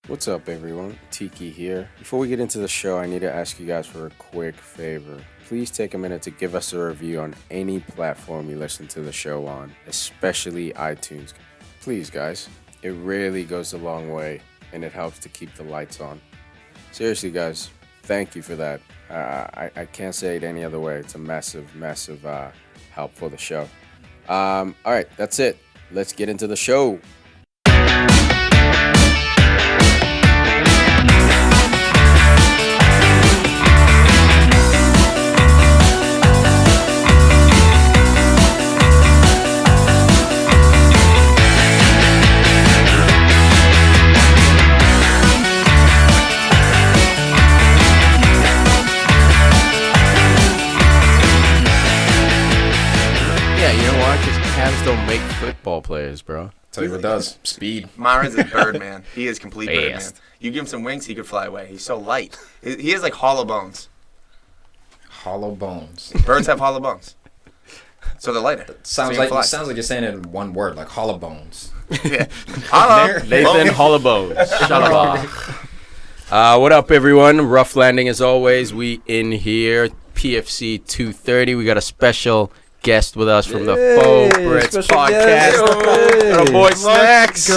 What's up, everyone? Tiki here. Before we get into the show, I need to ask you guys for a quick favor. Please take a minute to give us a review on any platform you listen to the show on, especially iTunes. Please, guys. It really goes a long way, and it helps to keep the lights on. Seriously, guys, thank you for that. I can't say it any other way. It's a massive help for the show. All right, that's it. Let's get into the show. Don't make football players, bro. Tell you what does. Speed. Myron's a bird, man. He is complete bird, man. You give him some wings, he could fly away. He's so light. He has like hollow bones. Hollow bones. Birds have hollow bones. So they're lighter. Sounds like you're saying it in one word, like hollow bones. Yeah. Hollow. Nathan Hollowbones. What up, everyone? Rough landing as always. We in here. PFC 230. We got a special guest with us from the Faux Brits podcast. Our boy Snacks.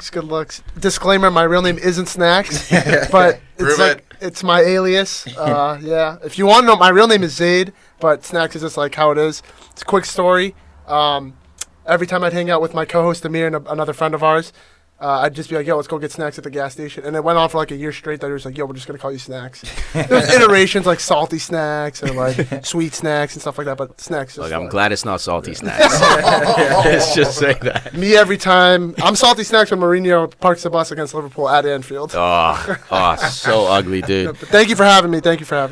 Good looks. Disclaimer: my real name isn't Snacks, but it's my alias. Yeah. If you want to know, my real name is Zaid, but Snacks is just like how it is. It's a quick story. Every time I'd hang out with my co-host Amir and another friend of ours, I'd just be like, yo, let's go get snacks at the gas station. And it went on for like a year straight that it was like, yo, we're just going to call you Snacks. There was iterations like salty snacks and like sweet snacks and stuff like that, but Snacks. Look, I'm glad it's not salty snacks. Let's just say that. Me every time. I'm salty snacks when Mourinho parks the bus against Liverpool at Anfield. So ugly, dude. Thank you for having me.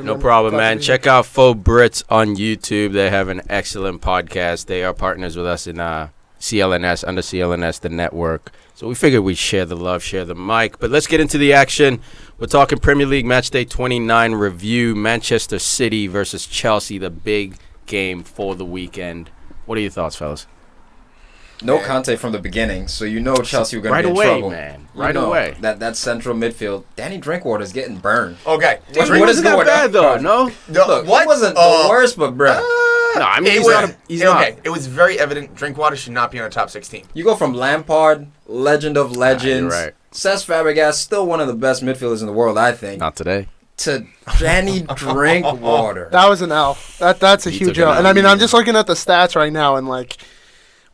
No problem, man. Check out Faux Brits on YouTube. They have an excellent podcast. They are partners with us in CLNS, under CLNS, the network. So we figured we'd share the love, share the mic. But let's get into the action. We're talking Premier League Matchday 29 review. Manchester City versus Chelsea, the big game for the weekend. What are your thoughts, fellas? No Conte from the beginning, so you know Chelsea were going to be in trouble. Right away. That central midfield, Danny Drinkwater's getting burned. Okay. Dude, what is that bad, though? No? Look, what? It wasn't the worst, but bruh. No, I mean, he's not. Okay, it was very evident Drinkwater should not be on a top 16. You go from Lampard, legend of legends, right. Cesc Fabregas, still one of the best midfielders in the world, I think. Not today. To Danny Drinkwater. That was an L. That's a huge L. And I mean, I'm just looking at the stats right now, and like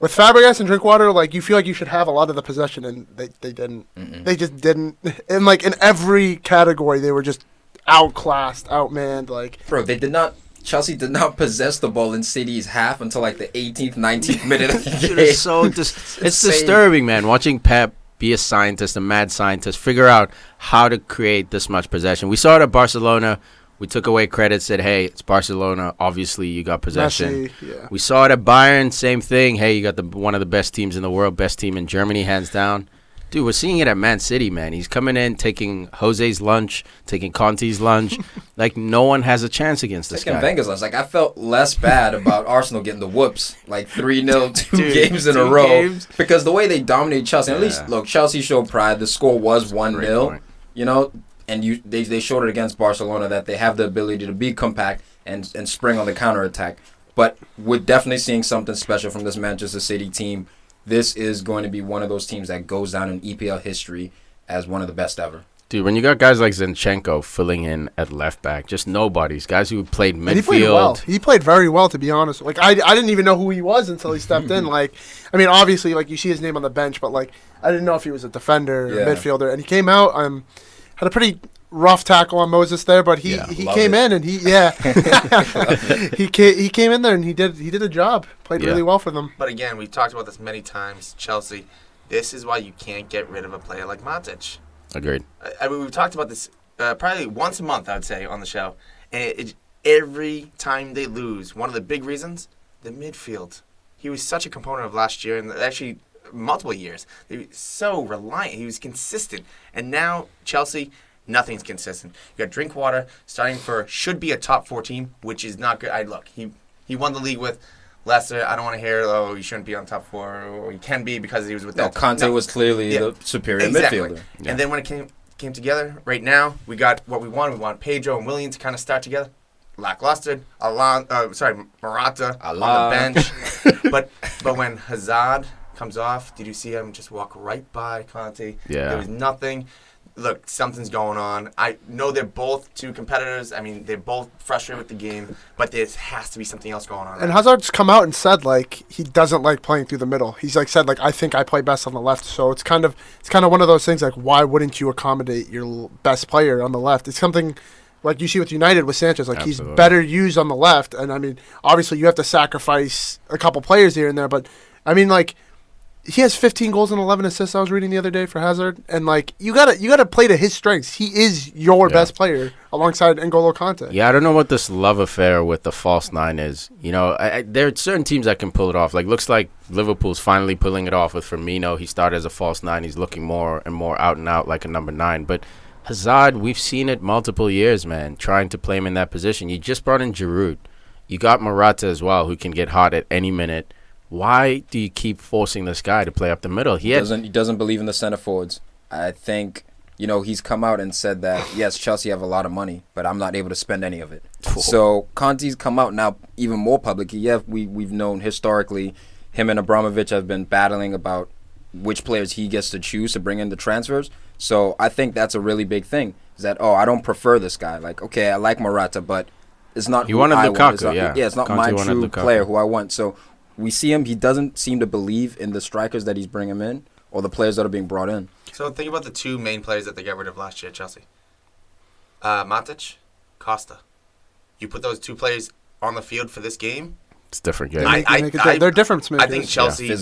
with Fabregas and Drinkwater, like you feel like you should have a lot of the possession, and they didn't. Mm-mm. They just didn't. And like in every category, they were just outclassed, outmanned. Like bro, Chelsea did not possess the ball in City's half until like the 18th, 19th minute of the game. It's disturbing, man. Watching Pep be a scientist, a mad scientist, figure out how to create this much possession. We saw it at Barcelona. We took away credit, said, hey, it's Barcelona. Obviously, you got possession. Messi, yeah. We saw it at Bayern. Same thing. Hey, you got one of the best teams in the world, best team in Germany, hands down. Dude, we're seeing it at Man City, man. He's coming in, taking Jose's lunch, taking Conte's lunch. Like, no one has a chance against this guy. Taking Wenger's lunch. Like, I felt less bad about Arsenal getting the whoops, like 3-0, two games in a row. Because the way they dominate Chelsea, at least, look, Chelsea showed pride. The score was 1-0, you know, and they showed it against Barcelona that they have the ability to be compact and spring on the counterattack. But we're definitely seeing something special from this Manchester City team. This is going to be one of those teams that goes down in EPL history as one of the best ever. Dude, when you got guys like Zinchenko filling in at left back, just nobodies, guys who played midfield. And he played well. He played very well, to be honest. Like I didn't even know who he was until he stepped in. Like, I mean, obviously, like you see his name on the bench, but like I didn't know if he was a defender or midfielder. And he came out, had a pretty rough tackle on Moses there, but he came in and he came in there and he did a job. Played really well for them. But again, we've talked about this many times. Chelsea, this is why you can't get rid of a player like Matic. Agreed. I mean, we've talked about this probably once a month, I would say, on the show. And every time they lose, one of the big reasons, the midfield. He was such a component of last year and actually multiple years. He was so reliant. He was consistent. And now Chelsea, nothing's consistent. You got Drinkwater starting for should be a top 4 team, which is not good. He won the league with Leicester. I don't want to hear, oh, he shouldn't be on top 4, or he can be because he was with that. Conte was clearly the superior midfielder. Yeah. And then when it came came together. Right now, we got what we want. We want Pedro and William to kind of start together. Lackluster. Morata on the bench. but when Hazard comes off, did you see him just walk right by Conte? Yeah. There was nothing. Look, something's going on. I know they're both two competitors. I mean, they're both frustrated with the game, but there has to be something else going on. And Hazard's come out and said, like, he doesn't like playing through the middle. He's, like, said, like, I think I play best on the left. So it's kind of one of those things, like, why wouldn't you accommodate your best player on the left? It's something like you see with United with Sanchez. Like, Absolutely. He's better used on the left. And, I mean, obviously you have to sacrifice a couple players here and there. But, I mean, like, he has 15 goals and 11 assists. I was reading the other day for Hazard, and like you gotta play to his strengths. He is your best player alongside N'Golo Kanté. Yeah, I don't know what this love affair with the false nine is. You know, there are certain teams that can pull it off. Like looks like Liverpool's finally pulling it off with Firmino. He started as a false nine. He's looking more and more out and out like a number 9. But Hazard, we've seen it multiple years, man. Trying to play him in that position. You just brought in Giroud. You got Morata as well, who can get hot at any minute. Why do you keep forcing this guy to play up the middle? He doesn't believe in the center forwards. I think, he's come out and said that, yes, Chelsea have a lot of money, but I'm not able to spend any of it. So Conte's come out now even more publicly. Yeah, we've known historically him and Abramovich have been battling about which players he gets to choose to bring in the transfers. So I think that's a really big thing. Is that, I don't prefer this guy. Like, okay, I like Morata, but it's not you wanted I Lukaku, want. It's not, yeah. It's not Conte my true Lukaku. player who I want. So we see him. He doesn't seem to believe in the strikers that he's bringing in or the players that are being brought in. So think about the two main players that they got rid of last year at Chelsea. Matic, Costa. You put those two players on the field for this game. It's different game. They're different. I think Chelsea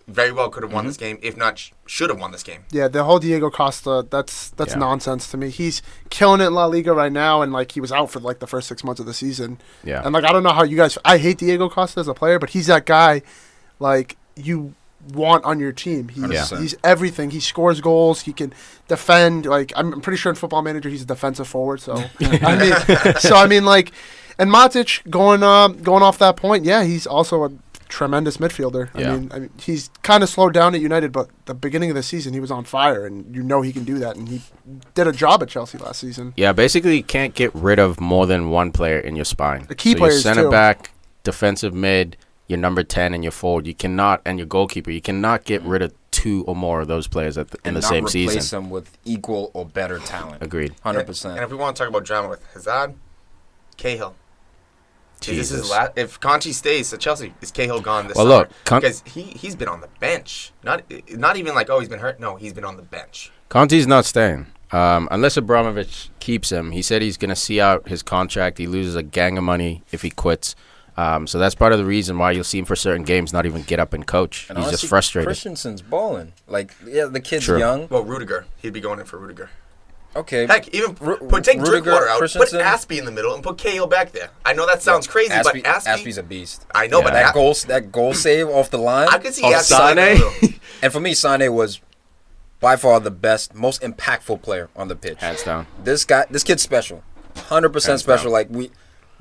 very well could have won this game, if not should have won this game. Yeah, the whole Diego Costa, that's nonsense to me. He's killing it in La Liga right now, and like he was out for like the first 6 months of the season. Yeah, and like I don't know how you guys. I hate Diego Costa as a player, but he's that guy, like you want on your team. He's everything. He scores goals. He can defend. Like I'm pretty sure in Football Manager he's a defensive forward. So I mean, like, and Matic going off that point. Yeah, he's also a tremendous midfielder. Yeah. I mean, he's kind of slowed down at United, but the beginning of the season he was on fire, and he can do that, and he did a job at Chelsea last season. Yeah, basically you can't get rid of more than one player in your spine. The key players your center back, defensive mid, your number 10, and your forward. You cannot, and your goalkeeper. You cannot get rid of 2 or more of those players in the same season. And not replace them with equal or better talent. Agreed. 100%. And if we want to talk about drama with Hazard, Cahill. If Conte stays at Chelsea, is Cahill gone this summer? Look, because he's been on the bench. Not even like, he's been hurt. No, he's been on the bench. Conte's not staying. Unless Abramovich keeps him. He said he's going to see out his contract. He loses a gang of money if he quits. So that's part of the reason why you'll see him for certain games not even get up and coach. And he's honestly, just frustrated. Christensen's balling. Like, yeah, the kid's True. young. Well, Rudiger. He'd be going in for Rudiger. Okay. Heck, even take Drinkwater out, put Aspie in the middle, and put Cahill back there. I know that sounds crazy, but Aspie's a beast. I know, but that goal save off the line. I could see Aspie. And for me, Sané was by far the best, most impactful player on the pitch. Hands down. This kid's special, 100% special. Like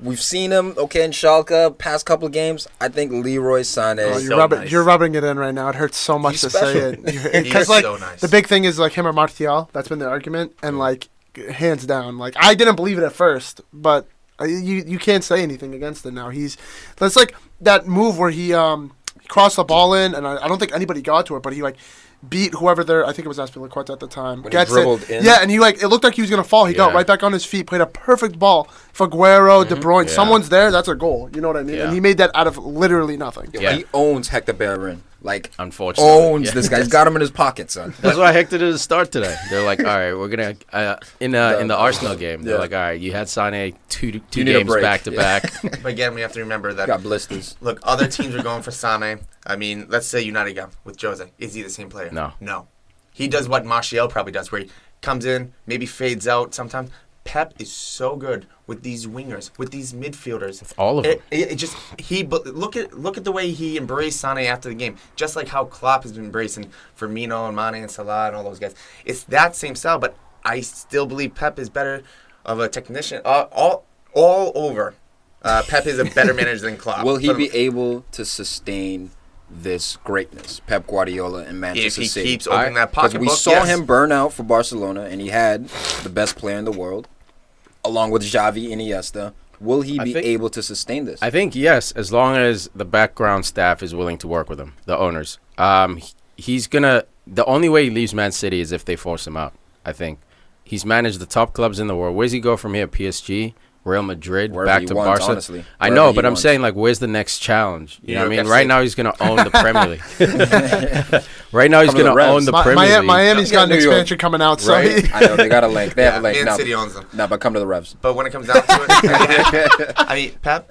we've seen him in Schalke past couple of games. I think Leroy Sané. You're rubbing it in right now. It hurts so much to say it because like so nice. The big thing is like him or Martial. That's been the argument, and like hands down, like I didn't believe it at first, but you can't say anything against it now. That's like that move where he crossed the ball in, and I don't think anybody got to it, but he like beat whoever there. I think it was Azpilicueta at the time. When he dribbled in. Yeah, and it looked like he was gonna fall. He got right back on his feet, played a perfect ball for Aguero, De Bruyne. Yeah. Someone's there. That's a goal. You know what I mean? Yeah. And he made that out of literally nothing. Yeah. He owns Hector Bellerin. Like, unfortunately, this guy. He's got him in his pocket, son. That's why Hector did his start today. They're like, all right, we're gonna in the Arsenal game. They're like, all right, you had Sané two games back to back. But again, we have to remember that got blisters. Look, other teams are going for Sané. I mean, let's say United go with Jose. Is he the same player? No. He does what Martial probably does, where he comes in, maybe fades out sometimes. Pep is so good with these wingers, with these midfielders. With all of them. Look at the way he embraced Sané after the game, just like how Klopp has been embracing Firmino and Mane and Salah and all those guys. It's that same style, but I still believe Pep is better of a technician. All over, Pep is a better manager than Klopp. Will he be able to sustain this greatness, Pep Guardiola and Manchester City. If he keeps opening that pocketbook, we saw him burn out for Barcelona, and he had the best player in the world, along with Xavi, Iniesta. Will he be able to sustain this? I think yes, as long as the background staff is willing to work with him, the owners. He's gonna. The only way he leaves Man City is if they force him out. I think he's managed the top clubs in the world. Where's he go from here? PSG, Real Madrid, Wherever back to wants, Barca. honestly. I know, but I'm saying like, where's the next challenge? You know what I mean? Right now he's gonna own the Premier League. Right now he's gonna own the Premier League. Miami's got an expansion coming out, so Right? I know they got a link. They have a link. Man City owns them. No, but come to the Revs. But when it comes down to it, I mean, Pep.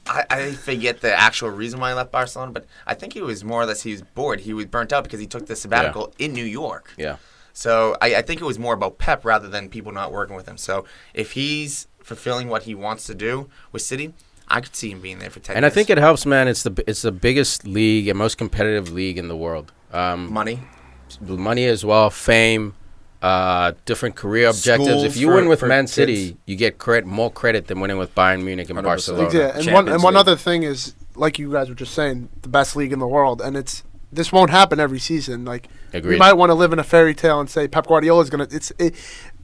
I forget the actual reason why he left Barcelona, but I think it was more or less he was bored. He was burnt out because he took the sabbatical in New York. Yeah. So I think it was more about Pep rather than people not working with him. So if he's fulfilling what he wants to do with City, I could see him being there for 10 years. And I think it helps, man. It's the biggest league and most competitive league in the world. Money as well, fame, different career objectives. Schools If you win with Man kids. City, you get more credit than winning with Bayern Munich and 100%. Barcelona. Yeah, and one other thing is, like you guys were just saying, the best league in the world, and this won't happen every season. Like, Agreed. we might want to live in a fairy tale and say Pep Guardiola is gonna.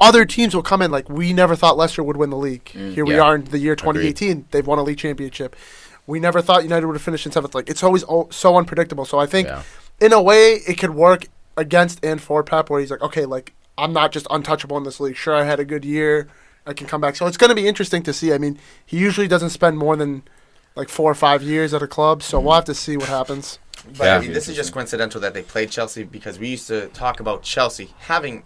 Other teams will come in like we never thought Leicester would win the league. Here we are in the year 2018. Agreed. They've won a league championship. We never thought United would have finished in seventh. Like, it's always so unpredictable. So I think, in a way, it could work against and for Pep, where he's like, okay, like I'm not just untouchable in this league. Sure, I had a good year. I can come back. So it's going to be interesting to see. I mean, he usually doesn't spend more than like 4 or 5 years at a club. So we'll have to see what happens. But I mean, this is just coincidental that they played Chelsea because we used to talk about Chelsea having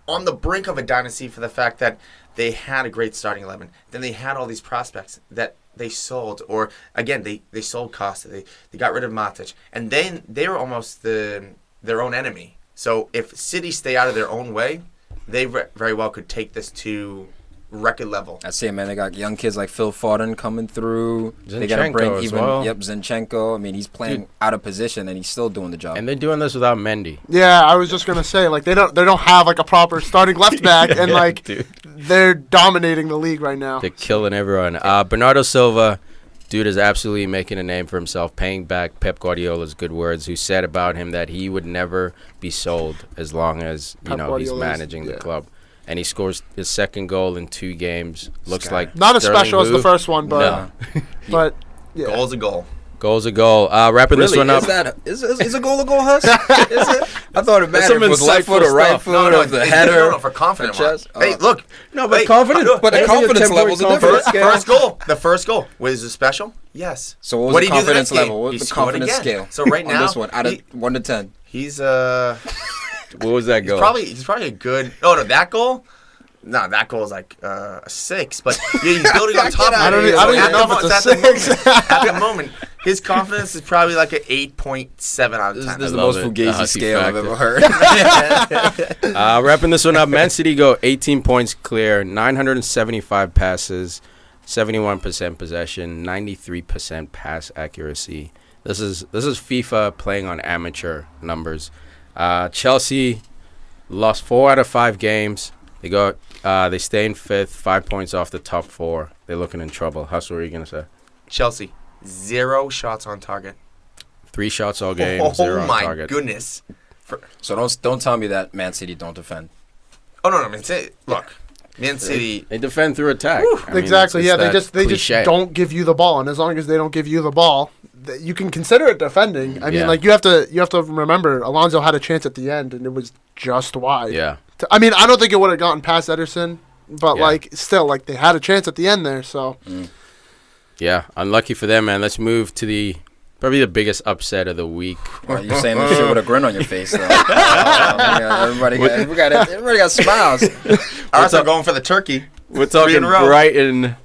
on the brink of a dynasty for the fact that they had a great starting 11. Then they had all these prospects that they sold, or again, they sold Costa. They got rid of Matic, and then they were almost their own enemy. So if City stay out of their own way, they very well could take this to record level. I see it, man. They got young kids like Phil Foden coming through. They got to Zinchenko bring as even well. Zinchenko. I mean, he's playing out of position and he's still doing the job. And they're doing this without Mendy. Yeah, I was just gonna say, like they don't have like a proper starting left back, and like Dude. they're dominating the league right now. They're killing everyone. Bernardo Silva, dude, is absolutely making a name for himself, paying back Pep Guardiola's good words, who said about him that he would never be sold as long as he's managing the club. And he scores his second goal in 2 games. Looks like not as Sterling special as the Who. first one, but No. but yeah. Goal's a goal. Goal's a goal. Wrapping this one up. Is a goal a goal, Huss? Is it? I thought it mattered some if it was left foot or insightful right stuff. foot or the header. No, for confident for one. chest. Hey, look. No, but Wait, confidence. But the confidence levels are different. First goal. The first goal. Was it special? Yes. So what was the did he do confidence next game? level? What He was the scored confidence again. scale? So right on now, this one, out of 1 to 10. he's What was that goal? he's probably a good. Oh no, that goal. No, that goal is like a 6, but he's building on top of it. I don't even know if it's a 6. At the moment, his confidence is probably like an 8.7 out of 10. This is the love most it. fugazi Hussey scale I've factor. ever heard. Wrapping this one up, Man City go 18 points clear, 975 passes, 71% possession, 93% pass accuracy. This is FIFA playing on amateur numbers. Chelsea lost 4 out of 5 games. They stay in 5th, 5 points off the top 4. They're looking in trouble. Huss, what are you gonna say? Chelsea, 0 shots on target. 3 shots all game, 0 on target. Oh my goodness. So don't tell me that Man City don't defend. Oh no, Man City. Look, Man City. They defend through attack. I mean, Exactly. it's Yeah, that they cliche. just don't give you the ball, and as long as they don't give you the ball, you can consider it defending. I mean, Yeah. like you have to remember, Alonso had a chance at the end, and it was just wide. Yeah. I mean, I don't think it would have gotten past Ederson, but Yeah. like still, like they had a chance at the end there. So Yeah, unlucky for them, man. Let's move to probably the biggest upset of the week. Well, you're saying this shit with a grin on your face, though. Everybody got smiles. Arsenal going for the turkey. We're 3 talking in a row. Brighton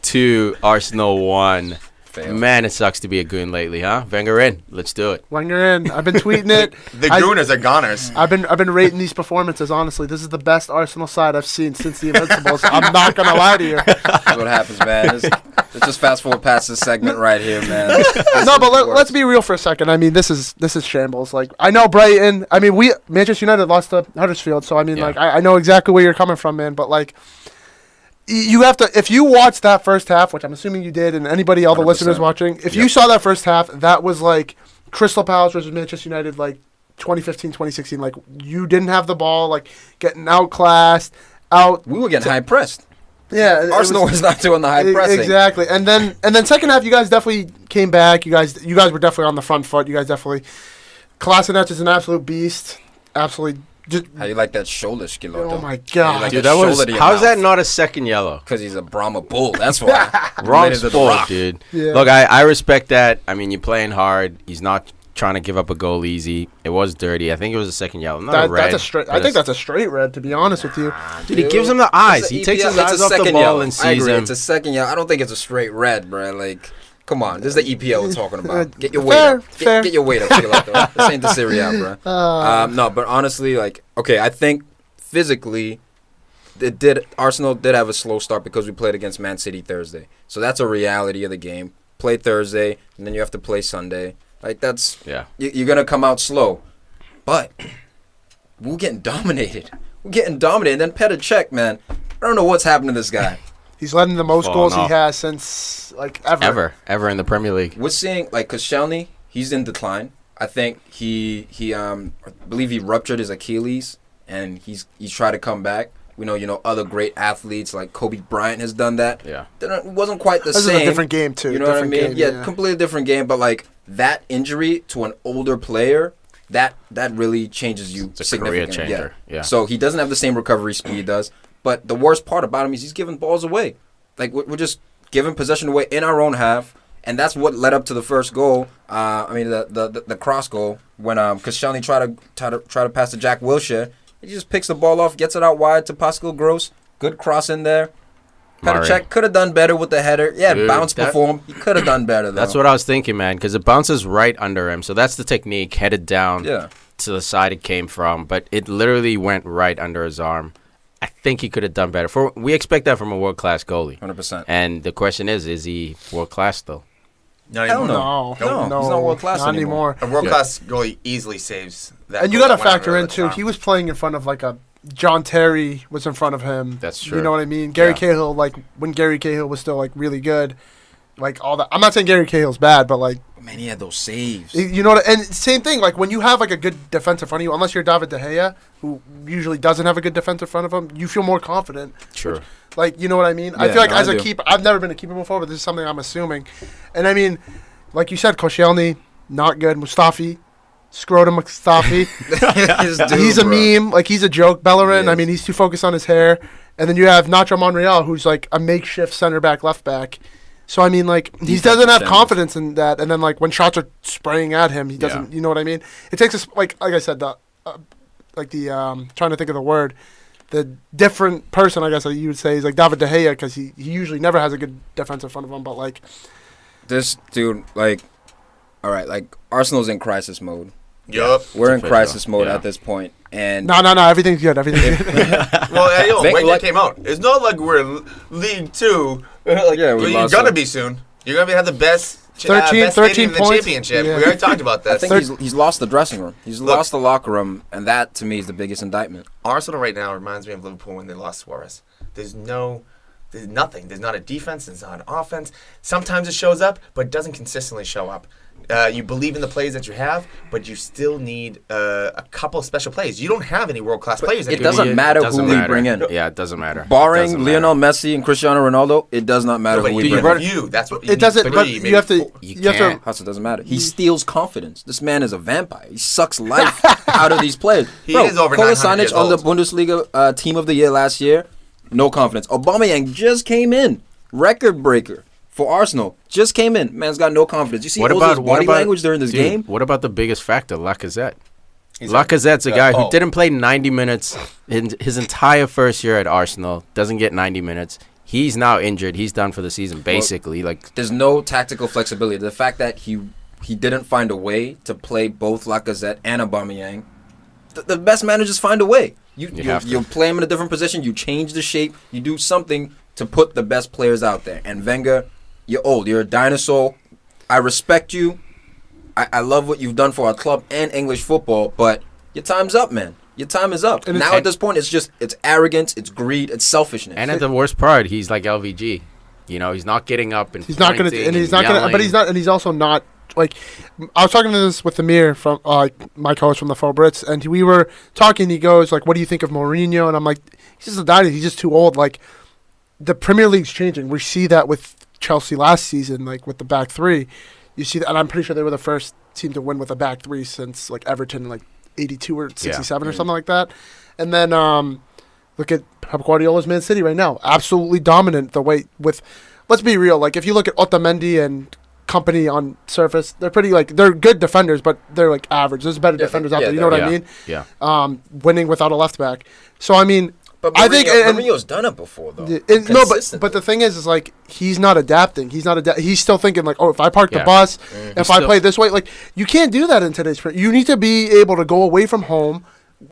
2, Arsenal 1. Fail. Man, it sucks to be a goon lately, huh? Wenger in. Let's do it. Wenger in. I've been tweeting it. The Gooners are goners. I've been rating these performances. Honestly, this is the best Arsenal side I've seen since the Invincibles. I'm not gonna lie to you. That's what happens, man. Let's just fast forward past this segment right here, man. No, but let's be real for a second. I mean, this is shambles. Like, I know Brighton. I mean, Manchester United lost to Huddersfield, so I mean, Yeah. like, I know exactly where you're coming from, man. But like, you have to, if you watch that first half, which I'm assuming you did, and anybody, all the 100%. listeners watching, if you saw that first half, that was like Crystal Palace versus Manchester United, like 2015, 2016. Like you didn't have the ball, like getting outclassed, We were getting high pressed. Yeah, Arsenal was not doing the high pressing. Exactly, and then second half, you guys definitely came back. You guys were definitely on the front foot. You guys definitely. Kolasinac is an absolute beast. Absolutely. How you like that shoulder, Skilotto? Oh my god, like dude, how's that not a second yellow? Because he's a Brahma bull. That's why. Wrong sport, dude. Yeah. Look, I respect that. I mean, you're playing hard. He's not trying to give up a goal easy. It was dirty. I think it was a second yellow, not a red. That's a straight. I think that's a straight red. To be honest with you, dude, he gives him the eyes. He takes his eyes off the ball yellow. and sees I agree. him. It's a second yellow. I don't think it's a straight red, bro. Like, come on. This is the EPL we're talking about. Get your weight up. Get your weight up, Skilotto. This ain't the Serie A, bro. No, but honestly, like, okay, I think physically, Arsenal did have a slow start because we played against Man City Thursday. So that's a reality of the game. Play Thursday, and then you have to play Sunday. Like, that's... Yeah. You're going to come out slow. But we're getting dominated. And then Petr Cech, man. I don't know what's happened to this guy. He's letting the most goals he has since, like, ever. Ever in the Premier League. We're seeing, like, Koscielny, he's in decline. I think I believe he ruptured his Achilles, and he's tried to come back. We know, other great athletes like Kobe Bryant has done that. Yeah. It wasn't quite the same. This is a different game, too. You know what I mean? Yeah, completely different game. But, like, that injury to an older player, that really changes you significantly. It's a career changer. Yeah. So he doesn't have the same recovery speed he does. But the worst part about him is he's giving balls away. Like, we're just giving possession away in our own half. And that's what led up to the first goal. The cross goal when Koscielny tried to pass to Jack Wilshere. He just picks the ball off, gets it out wide to Pascal Gross. Good cross in there. Petr Cech could have done better with the header. Yeah, dude, bounced before him. He could have done better, though. That's what I was thinking, man, because it bounces right under him. So that's the technique, headed down to the side it came from. But it literally went right under his arm. I think he could have done better. We expect that from a world-class goalie. 100%. And the question is he world-class, though? Not anymore. No, he's not world-class anymore. A world-class goalie easily saves that. And you got to factor in, too, he was playing in front of, like, a John Terry was in front of him. That's true. You know what I mean? Gary Cahill, like, when Gary Cahill was still, like, really good, like, all that. I'm not saying Gary Cahill's bad, but, like... Man, he had those saves. You know what? And same thing, like, when you have, like, a good defense in front of you, unless you're David De Gea, who usually doesn't have a good defense in front of him, you feel more confident. True. Like, you know what I mean? I feel like as a keeper, I've never been a keeper before, but this is something I'm assuming. And, I mean, like you said, Koscielny, not good. Mustafi. Scrotum Mustafi. He's a meme. Like, he's a joke. Bellerin, I mean, he's too focused on his hair. And then you have Nacho Monreal, who's, like, a makeshift center back, left back. So, I mean, like, he doesn't have confidence in that. And then, like, when shots are spraying at him, he doesn't, you know what I mean? It takes us, like I said, trying to think of the word, the different person, I guess you would say, is, like, David De Gea, because he usually never has a good defense in front of him. But, like... This dude, like, all right, like, Arsenal's in crisis mode. Yup. We're in crisis mode at this point. And No, everything's good. Everything's good. Well, Wenger came out. It's not like we're in League 2. Like, you're going to be soon. You're going to have the best 13 points in the points. championship. Yeah. We already talked about that. I think he's lost the dressing room. He's lost the locker room, and that, to me, is the biggest indictment. Arsenal right now reminds me of Liverpool when they lost Suarez. There's nothing. There's not a defense. There's not an offense. Sometimes it shows up, but it doesn't consistently show up. You believe in the plays that you have, but you still need a couple of special plays. You don't have any world-class players anymore. It doesn't matter who we bring in. Yeah, it doesn't matter. Barring Lionel Messi and Cristiano Ronaldo, it does not matter who we bring in. That's what it doesn't. But you have to. Hustle doesn't matter. He steals confidence. This man is a vampire. He sucks life out of these players. He is over 900 years on the old. Bundesliga Team of the Year last year. No confidence. Aubameyang just came in. Record breaker for Arsenal. Just came in. Man's got no confidence. You see his body language during this game? What about the biggest factor, Lacazette? Lacazette's a guy who didn't play 90 minutes in his entire first year at Arsenal. Doesn't get 90 minutes. He's now injured. He's done for the season, basically. There's no tactical flexibility. The fact that he didn't find a way to play both Lacazette and Aubameyang, the best managers find a way. You play him in a different position. You change the shape. You do something to put the best players out there. And Wenger, you're old. You're a dinosaur. I respect you. I love what you've done for our club and English football, but your time's up, man. Your time is up. And now at this point, it's arrogance, it's greed, it's selfishness. And at the worst part, he's like LVG. You know, he's not getting up and he's not going to, and he's not going to, but he's not, and he's also not like, I was talking to this with Amir from my coach from the Faux Brits, and we were talking. He goes like, "What do you think of Mourinho?" And I'm like, "He's just a dynasty. He's just too old." Like, the Premier League's changing. We see that with Chelsea last season, like with the back three. You see that, and I'm pretty sure they were the first team to win with a back three since like Everton, like 82 or 67 or something like that. And then look at Pep Guardiola's Man City right now, absolutely dominant. The way with, let's be real, like if you look at Otamendi and company on surface, they're pretty like they're good defenders, but they're like average. There's better defenders out there. You know what I mean? Yeah. Winning without a left back. So I mean. But I think Mourinho's done it before, though. But the thing is like he's not adapting. He's still thinking like, oh, if I park the bus, if I play this way, like you can't do that in today's print. You need to be able to go away from home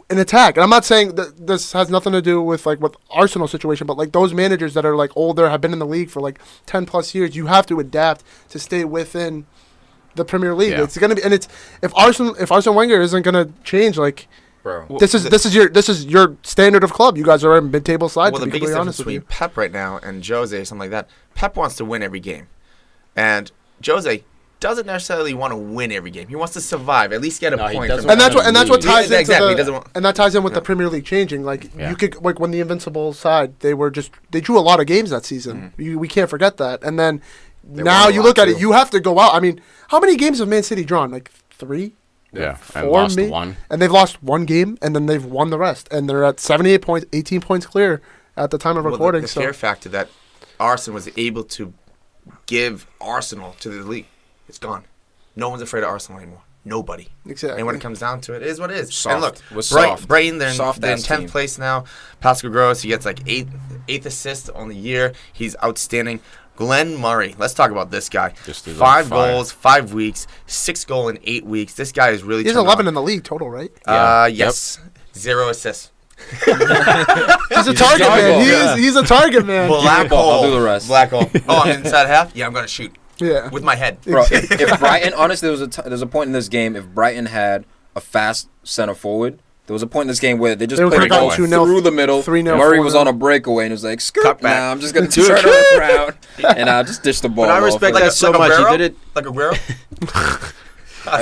and attack. And I'm not saying that this has nothing to do with like with Arsenal situation, but like those managers that are like older, have been in the league for like 10 plus years, you have to adapt to stay within the Premier League. It's gonna be, and it's if Arsene Wenger isn't gonna change, like. Bro. This is your standard of club. You guys are in mid-table side. Well, to the be biggest honest difference with you. between Pep right now and Jose or something like that, Pep wants to win every game, and Jose doesn't necessarily want to win every game. He wants to survive, at least get a point. And that's what ties into exactly. And that ties in with the Premier League changing. Like you could like when the Invincible side, they drew a lot of games that season. We can't forget that. And then now you look at it, you have to go out. I mean, how many games have Man City drawn? Like 3. Yeah, 4 and lost one. And they've lost one game, and then they've won the rest. And they're at 78 points, 18 points clear at the time of recording. The fair factor that Arsenal was able to give Arsenal to the league, it's gone. No one's afraid of Arsenal anymore. Nobody. Exactly. And when it comes down to it, it is what it is. Soft. And look, Soft. Brighton, they're in Soft 10th place now. Pascal Gross, he gets like eighth assist on the year. He's outstanding. Glenn Murray, let's talk about this guy. 5 goals, 5 weeks, 6 goals in 8 weeks. This guy is really. He's 11 in the league total, right? Yes. Yep. 0 assists. He's a target man. He's a target man. Black hole. I'll do the rest. Black hole. Oh, I'm inside half? Yeah, I'm going to shoot. Yeah. With my head. Bro, if Brighton, honestly, there's a point in this game, if Brighton had a fast center forward, there was a point in this game where they just played a ball through the middle. 3-0, Murray was on a breakaway and was like, skirt, nah, I'm just going to turn around. And I just dished the ball But I respect that so much. He did it. Like Aguero?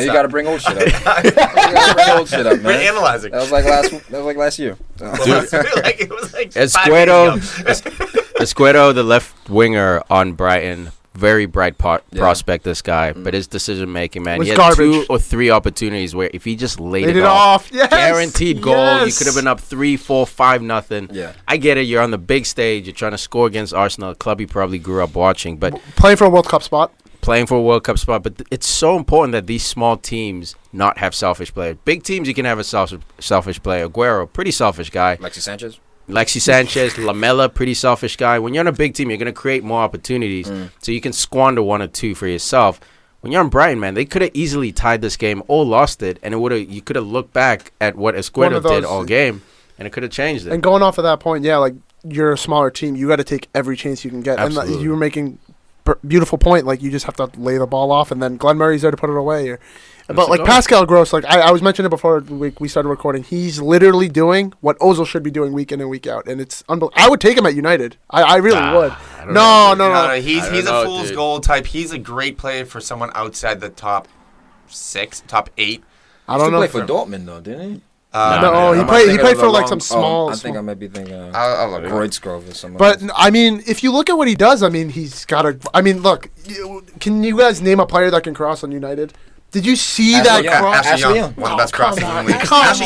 You got to bring old shit up. You got to bring old shit up, man. We're analyzing. That was like last year. It was like Escuero, the left winger on Brighton, very bright prospect, this guy. But his decision making, man, he had garbage. 2 or 3 opportunities where if he just laid it off, yes, guaranteed goal. You could have been up 3, 4, 5-0. Yeah, I get it. You're on the big stage. You're trying to score against Arsenal, a club you probably grew up watching. But playing for a World Cup spot. But it's so important that these small teams not have selfish players. Big teams, you can have a selfish player. Aguero, pretty selfish guy. Alexis Sanchez, Lamela, pretty selfish guy. When you're on a big team, you're going to create more opportunities, so you can squander 1 or 2 for yourself. When you're on Brighton, man, they could have easily tied this game or lost it, and you could have looked back at what Escuero did all game, and it could have changed it. And going off of that point, yeah, like you're a smaller team, you got to take every chance you can get. Absolutely. And you were making beautiful point, like you just have to lay the ball off, and then Glenn Murray's there to put it away. But like Pascal Gross, like I was mentioning it before we started recording, he's literally doing what Ozil should be doing week in and week out, and it's unbelievable. I would take him at United. I really would. No. He's a fool's gold type. He's a great player for someone outside the top 6, top 8. I don't know. He played for Dortmund though, didn't he? He played for like some small. I think I might be thinking Kreuzgrove or something. But I mean, if you look at what he does, I mean, he's got a. I mean, look, can you guys name a player that can cross on United? Did you see that cross? Ashley Young, one of the best crosses in the league. Ashley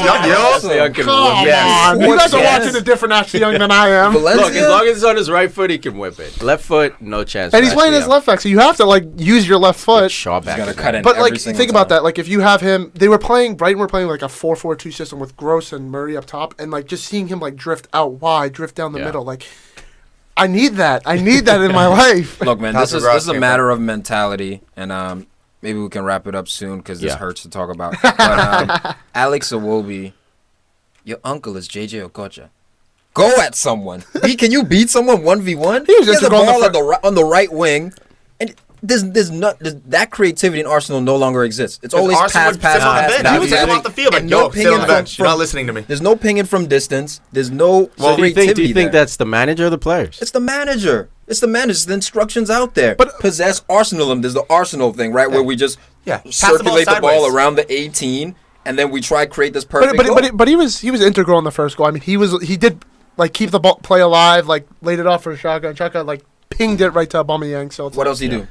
Young, come on. You guys are watching a different Ashley Young than I am. Look, as long as it's on his right foot, he can whip it. Left foot, no chance. And he's playing his left back, so you have to like use your left foot. Shaw back. But like, think about that. Like, if you have him, Brighton were playing like a 4-4-2 system with Gross and Murray up top, and like just seeing him like drift out wide, drift down the middle, like. I need that. I need that in my life. Look, man, this is a matter of mentality, and maybe we can wrap it up soon because this hurts to talk about. But Alex Iwobi, your uncle is JJ Okocha. Go at someone. Can you beat someone 1v1? He has the ball on the right wing, and there's not that creativity in Arsenal no longer exists. It's always pass. He would take him off the field, but no pinging on the bench. You're not listening to me. There's no pinging from distance. There's no creativity. Do you think that's the manager or the players? It's the manager. It's the instructions out there. But possess Arsenal. There's the Arsenal thing, right? Where we just Yeah, pass circulate the ball sideways. around the 18, and then we try create this perfect goal. But he was integral in the first goal. I mean, he did like keep the ball play alive, like laid it off for Xhaka. Xhaka like pinged it right to Aubameyang. So it's What like, else he do?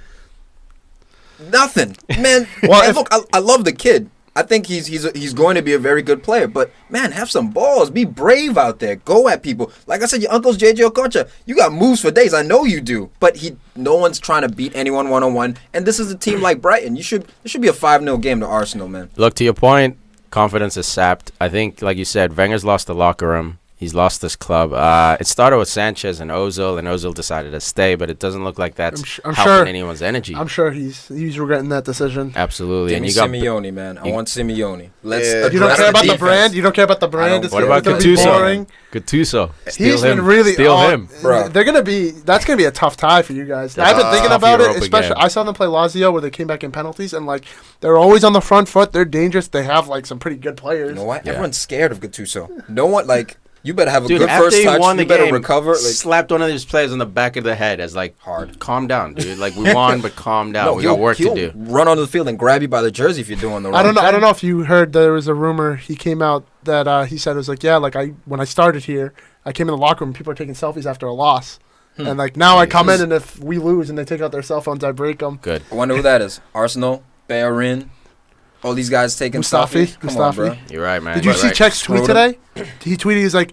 Nothing, man. Well, And look, I love the kid. I think he's going to be a very good player. But man, have some balls. Be brave out there. Go at people. Like I said, your uncle's JJ Okocha. You got moves for days. I know you do. But no one's trying to beat anyone 1-on-1. And this is a team like Brighton. It should be a 5-0 game to Arsenal, man. Look, to your point, confidence is sapped. I think, like you said, Wenger's lost the locker room. He's lost this club. It started with Sanchez and Ozil decided to stay, but it doesn't look like that's I'm helping sure, anyone's energy. I'm sure he's regretting that decision. Absolutely. Give And me you got Simeone, man. I want Simeone. Let's Yeah. You don't address care about the defense. brand. You don't care about the brand. don't. What about It's gonna be boring. Gattuso? He's been really Steal him. Bro. That's gonna be a tough tie for you guys. That's I've been a thinking tough about it, Europa especially game. I saw them play Lazio where they came back in penalties and like they're always on the front foot. They're dangerous. They have like some pretty good players. You know what? Yeah. Everyone's scared of Gattuso. No one, like, you better have a Dude, good after first he touch. won the You better game, recover. Like, slapped one of these players on the back of the head as like, hard. calm down, dude. Like, we won, but calm down. no, We got work to he'll do. run onto the field and grab you by the jersey if you're doing the wrong I don't know. thing. I don't know if you heard there was a rumor. He came out that he said it was like, yeah, like when I started here, I came in the locker room. People are taking selfies after a loss, and like now I come in and if we lose and they take out their cell phones, I break them. Good. I wonder who that is. Arsenal, Bellerin, all these guys taking selfies. Come on, bro. You're right, man. Did you You're see right. Czech's tweet Screwed him. today? He tweeted, he's like,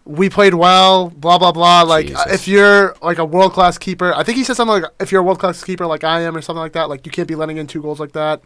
we played well, blah, blah, blah. Like, Jesus. if you're like a world-class keeper, I think he said something like, if you're a world-class keeper like I am or something like that, like you can't be letting in 2 goals like that.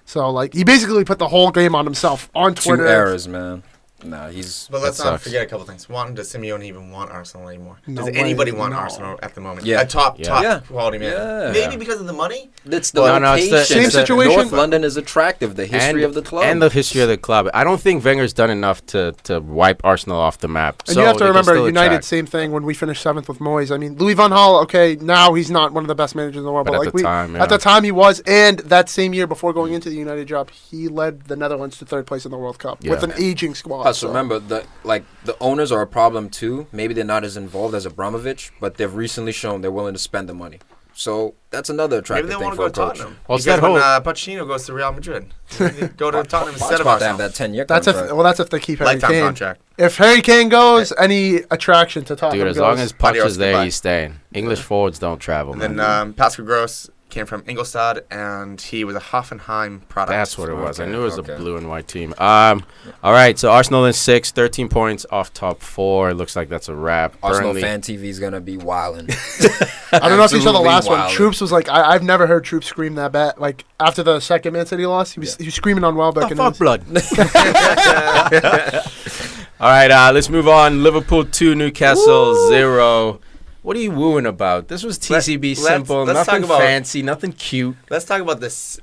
So, like, he basically put the whole game on himself on 2 Twitter. errors, man. Nah, he's. But let's That not sucks. forget a couple things. One, does Simeone even want Arsenal anymore? No Does way, anybody want no. Arsenal at the moment? Yeah. A top Yeah. quality man. Yeah. Maybe because of the money. It's the No, no, it's the- location. Same It's the- situation. North London is attractive. The history of the club. And the history of the club. I don't think Wenger's done enough to wipe Arsenal off the map. And So you have to they can remember, still United, attract. same thing when we finished 7th with Moyes. I mean, Louis van Gaal, okay, now he's not one of the best managers in the world. But But, at like the time, yeah. at the time he was. And that same year before going into the United job, he led the Netherlands to 3rd place in the World Cup with Yeah. an aging squad. Plus, so. remember the owners are a problem too. Maybe they're not as involved as Abramovich, but they've recently shown they're willing to spend the money. So that's another attractive Maybe they thing want to for go a to coach. Tottenham. Well, it's because that when whole- Pochettino goes to Real Madrid, go to Tottenham Poch's instead of about to have Arsenal. that 10-year That's contract. if they keep Harry Lifetime Kane. contract. If Harry Kane goes, any attraction to Tottenham Dude, as goes. long as Poch Adios, is there, goodbye. he's staying. English forwards don't travel, And man. then Pascal Gross came from Ingolstadt, and he was a Hoffenheim product. That's what it was. I Okay, knew it was okay. a blue and white team. All right, so Arsenal in 6, 13 points off top 4. It looks like that's a wrap. Arsenal Burnley- fan TV is gonna be wildin'. I don't know if you saw the Absolutely last one. wildin'. Troops was like, I've never heard Troops scream that bad. Like after the second Man City loss, he was screaming on Welbeck. The and fuck it was- blood. All right, let's move on. Liverpool 2, Newcastle 0. What are you wooing about? This was TCB let's simple, talk nothing about- fancy, nothing cute. Let's talk about this.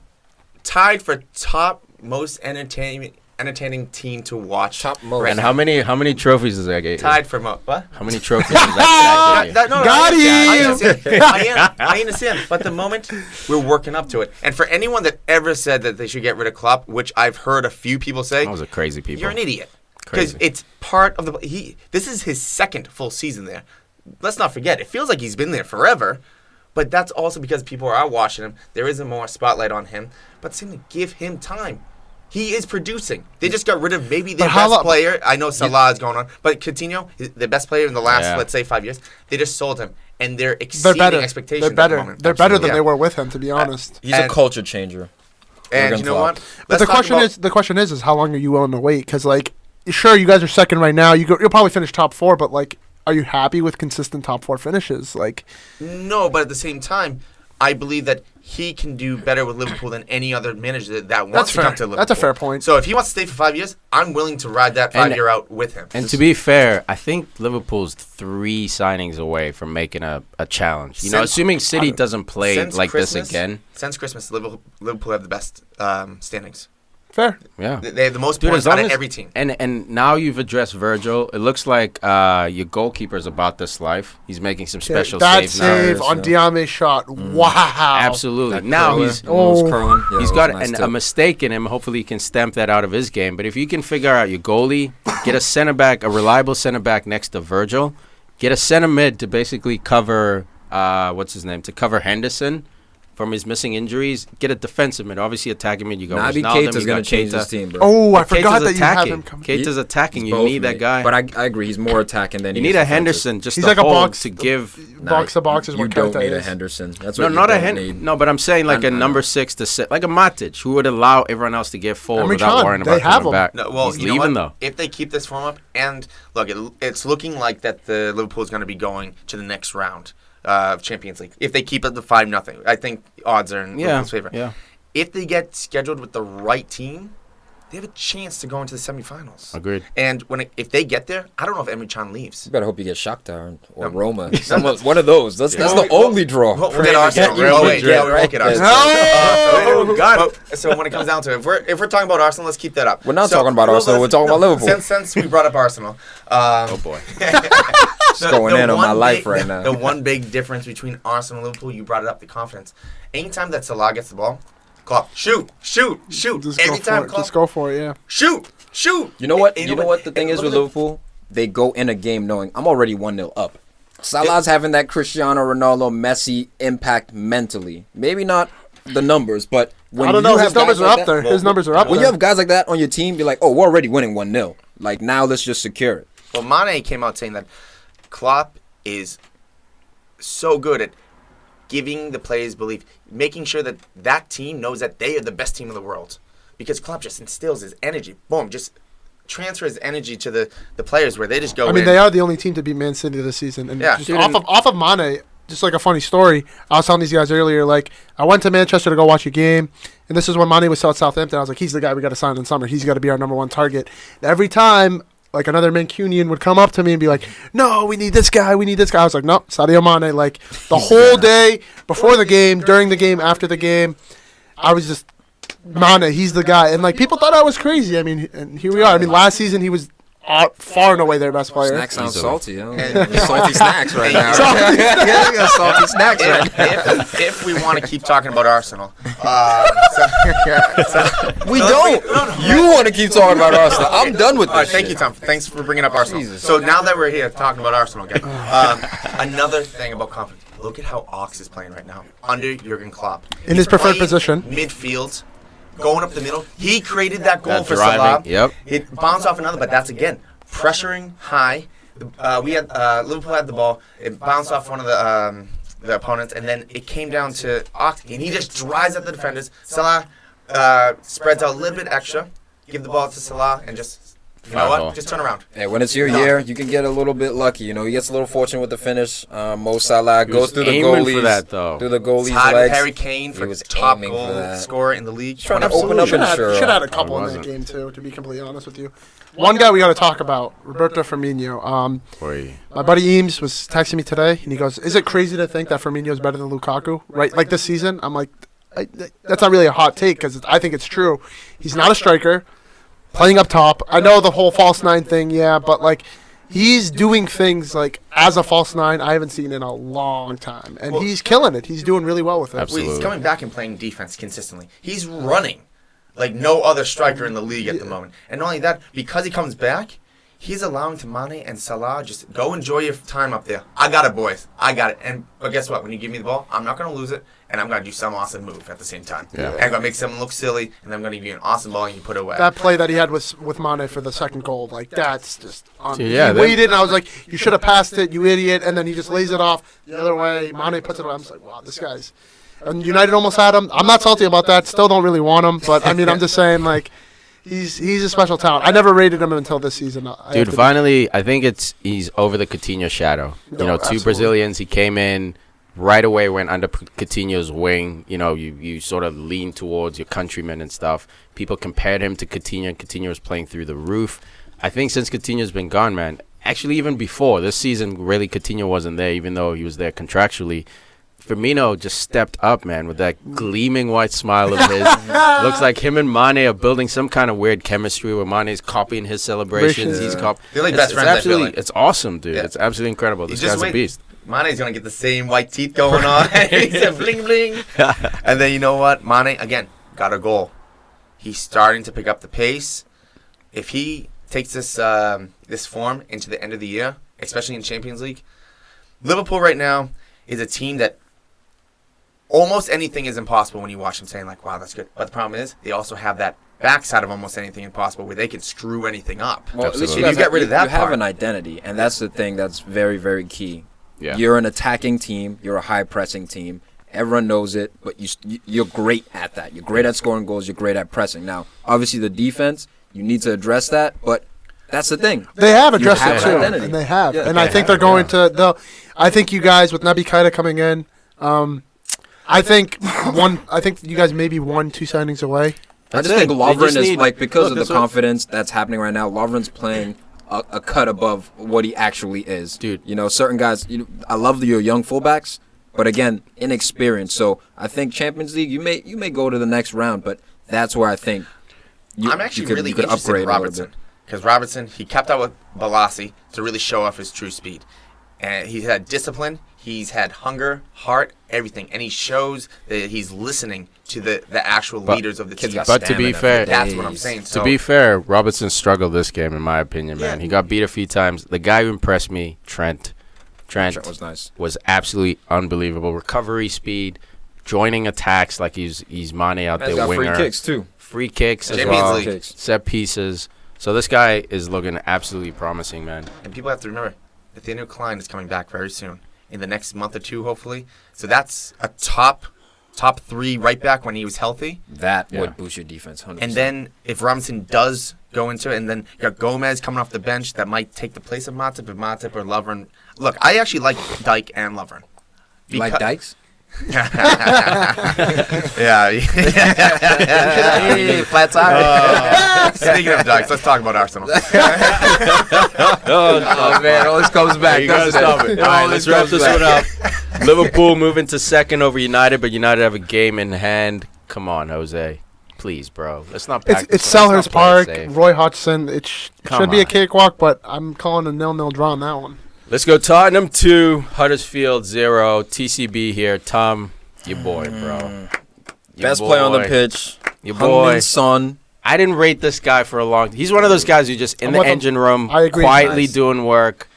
Tied for top most entertaining team to watch. Top most. right And now. how many trophies does that get? Tied for what? How many trophies does that get? No, Got I him! understand. I understand. But the moment we're working up to it, and for anyone that ever said that they should get rid of Klopp, which I've heard a few people say, Those are crazy people. you're an idiot. Because Crazy. it's part of the. This is his 2nd full season there. Let's not forget, it feels like he's been there forever. But that's also because people are watching him. There isn't more spotlight on him. But simply give him time. He is producing. They just got rid of maybe their But how best lo- player. I know Salah is going on. But Coutinho, the best player in the last, Yeah. let's say, 5 years, they just sold him. And they're They're exceeding better. expectations They're at better. the moment. They're better than Yeah. they were with him, to be honest. He's a And- culture changer. And Jurgen you know Klopp. what? But Let's the talk question about- is how long are you willing to wait? Because like, sure, you guys are 2nd right now. You'll probably finish top 4, but like, are you happy with consistent top 4 finishes? Like, No, but at the same time, I believe that he can do better with Liverpool than any other manager that wants That's to fair. come to Liverpool. That's a fair point. So if he wants to stay for 5 years, I'm willing to ride that 5-year out with him. And to be fair, I think Liverpool's 3 signings away from making a challenge. You know, Since- assuming City doesn't play Since like Christmas- this again. Since Christmas, Liverpool have the best standings. fair. Yeah. They have the most Dude, points as long out of as- every team. And now you've addressed Virgil. It looks like your goalkeeper's about this life. He's making some special that saves now. save on Diame's shot. Wow. Absolutely. Now he's curling. Yeah, he's that got was nice a too. mistake in him. Hopefully he can stamp that out of his game. But if you can figure out your goalie, get a center back, a reliable center back next to Virgil, get a center mid to basically cover what's his name, to cover Henderson. from his missing injuries, get a defensive mid. Obviously, attacking mid, you go Naby Wijnaldum, Keita's going to change this team, bro. Oh, I Keita's forgot that you have attacking. him coming. Keita's attacking. He's You both, need that mate. guy. But I agree, he's more attacking than you he need is a defensive. Henderson just He's to like a hold box to give. box to box is You what don't Keita need a is. Henderson. That's No, what not you a don't Hen. need. No, but I'm saying like a number 6 to sit, like a Matic, who would allow everyone else to get forward Emre without Can, worrying they about have coming him. back. No, well, He's you know leaving what? though. If they keep this form up, and look, it's looking like that the Liverpool is going to be going to the next round of Champions League. If they keep it the 5-0, I think odds are in Liverpool's favor. Yeah. If they get scheduled with the right team, they have a chance to go into the semifinals. Agreed. And if they get there, I don't know if Emre Can leaves. You better hope you get Shakhtar or No. Roma. One of those. That's Well, the only draw. We'll get Arsenal. Real Oh, wait, Madrid, yeah, we won't get right? Arsenal. Oh, got it. So when it comes down to it, if we're talking about Arsenal, let's keep that up. We're not talking about Arsenal, we're talking about Liverpool. Since we brought up Arsenal, Oh boy. Just going in on my one life big- right now. The one big difference between Arsenal and Liverpool, you brought it up, the confidence. Anytime that Salah gets the ball, Klopp, shoot. Just Every go time for it. Klopp, Just go for it, yeah. shoot. You know what? And You know what the thing is look with at the- Liverpool? They go in a game knowing I'm already 1-0 up. Salah's having that Cristiano Ronaldo, Messi impact mentally. Maybe not the numbers, but when I don't you know. have His numbers guys are like up that- there. His numbers are up When there. you have guys like that on your team, be like, oh, we're already winning 1-0. Like, now let's just secure it. Well, Mane came out saying that Klopp is so good at giving the players belief, making sure that that team knows that they are the best team in the world. Because Klopp just instills his energy. Boom, just transfer his energy to the players where they just go I mean, in. they are the only team to beat Man City this season. And Yeah. just Dude, off of Mane, just like a funny story, I was telling these guys earlier, like, I went to Manchester to go watch a game, and this is when Mane was still at Southampton. I was like, he's the guy we got to sign in summer. He's got to be our number one target. And every time, like, another Mancunian would come up to me and be like, no, we need this guy, we need this guy. I was like, no, Sadio Mane. Like, the whole day, before the game, during the game, after the game, I was just, Mane, he's the guy. And, like, people thought I was crazy. I mean, and here we are. I mean, last season he was far and away their best player. Snacks sound Easily. salty, yo. And- Salty snacks right now. Yeah, we got salty snacks right now. if we want to keep talking about Arsenal, We don't. You want to keep talking about Arsenal. I'm done with this. All right, thank shit. you, Tom. Thanks for bringing up Arsenal. Jesus. So now that we're here talking about Arsenal again, another thing about confidence. Look at how Ox is playing right now under Jurgen Klopp. In He's his preferred playing position. midfield, going up the middle. He created that goal That for driving, Salah. yep. It bounced off another, but that's again pressuring high. We had Liverpool had the ball. It bounced off one of the opponents, and then it came down to Ox, and he just drives at the defenders. Salah spreads out a little bit extra, give the ball to Salah, and just you know Foul. what? Just turn around. Hey, when it's your year, you can get a little bit lucky. You know, he gets a little fortunate with the finish. Mo Salah He goes was through the aiming goalies. for that, though. Through the goalies' Tied with legs. Harry Kane for He was top aiming for goal that. scorer in the league. Trying to open up Should and have sure. had a couple in that wasn't. game, too, to be completely honest with you. One guy we got to talk about, Roberto Firmino. Boy. My buddy Eames was texting me today, and he goes, is it crazy to think that Firmino is better than Lukaku, right? Like this season? I'm like, that's not really a hot take because I think it's true. He's not a striker, playing up top. I know the whole false nine thing, yeah, but like he's doing things like as a false nine I haven't seen in a long time, and Well, he's killing it. He's doing really well with it. Absolutely. He's coming back and playing defense consistently. He's running like no other striker in the league at the moment. And not only that, because he comes back, he's allowing to Mane and Salah just go enjoy your time up there. I got it, boys. I got it. But guess what? When you give me the ball, I'm not going to lose it, and I'm going to do some awesome move at the same time. Yeah. And I'm going to make someone look silly, and I'm going to give you an awesome ball, and you put it away. That play that he had with Mane for the second goal, like that's just Dude, yeah, he that- waited, and I was like, you should have passed it, you idiot, and then he just lays it off the other way. Mane puts it away. I'm just like, wow, this guy's. And United almost had him. I'm not salty about that. Still don't really want him, but I mean, I'm just saying like. He's a special talent. I never rated him until this season. Dude, finally, I think he's over the Coutinho shadow. No, You know, absolutely. two Brazilians. He came in right away, went under Coutinho's wing. You know, you sort of lean towards your countrymen and stuff. People compared him to Coutinho, and Coutinho was playing through the roof. I think since Coutinho's been gone, man, actually even before this season, really Coutinho wasn't there, even though he was there contractually. Firmino just stepped up, man, with that gleaming white smile of his. Looks like him and Mane are building some kind of weird chemistry where Mane's copying his celebrations. He's They're like best friends, I feel like. It's awesome, dude. Yeah. It's absolutely incredible. This Just guy's a wait. beast. Mane's going to get the same white teeth going on. He's a bling bling. And then you know what? Mane, again, got a goal. He's starting to pick up the pace. If he takes this form into the end of the year, especially in Champions League, Liverpool right now is a team that almost anything is impossible when you watch them saying like, wow, that's good. But the problem is they also have that backside of almost anything impossible where they can screw anything up. Well, at least you get rid of that you have an identity, and that's the thing that's very, very key. Yeah. You're an attacking team. You're a high-pressing team. Everyone knows it, but you're great at that. You're great at scoring goals. You're great at pressing. Now, obviously, the defense, you need to address that, but that's the thing. They have addressed it too, identity. and they have. Yeah, and I think they're going to. I think you guys with Naby Keita coming in, I think you guys may be 1-2 signings away. I just think Lovren is like because of the confidence that's happening right now. Lovren's playing a cut above what he actually is, dude. You know, certain guys. I love your young fullbacks, but again, inexperienced. So I think Champions League, you may go to the next round, but that's where I think I'm actually really interested in Robertson because Robertson he kept up with Balassi to really show off his true speed, and he's had discipline. He's had hunger, heart, everything, and he shows that he's listening to the actual leaders of the team. But to be fair, that's what I'm saying. To be fair, Robertson struggled this game, in my opinion, man. He got beat a few times. The guy who impressed me, Trent was nice. Was absolutely unbelievable. Recovery speed, joining attacks like he's Mane out there. He's got winger. free kicks too. Free kicks as well. Set pieces. So this guy is looking absolutely promising, man. And people have to remember, Nathaniel Klein is coming back very soon. In the next month or two, hopefully. So that's a top 3 right back when he was healthy. That would boost your defense 100%. And then if Robinson does go into it, and then you got Gomez coming off the bench that might take the place of Matip, if Matip or Lovren. Look, I actually like Dijk and Lovren. You like Dykes? Yeah. Flat tire. Speaking of Dykes, let's talk about Arsenal. Oh, man, all this comes back. You gotta stop it. All right, let's wrap this one up. Liverpool moving to second over United, but United have a game in hand. Come on, Jose. Please, bro. Let's not pack It's Selhurst Park, Roy Hodgson. It should be a cakewalk, but I'm calling a 0-0 draw on that one. Let's go Tottenham 2, Huddersfield 0. TCB here. Tom, your boy, bro. Best player on the pitch. Your boy. Son. I didn't rate this guy for a long time. He's one of those guys who just in the engine room, quietly doing work.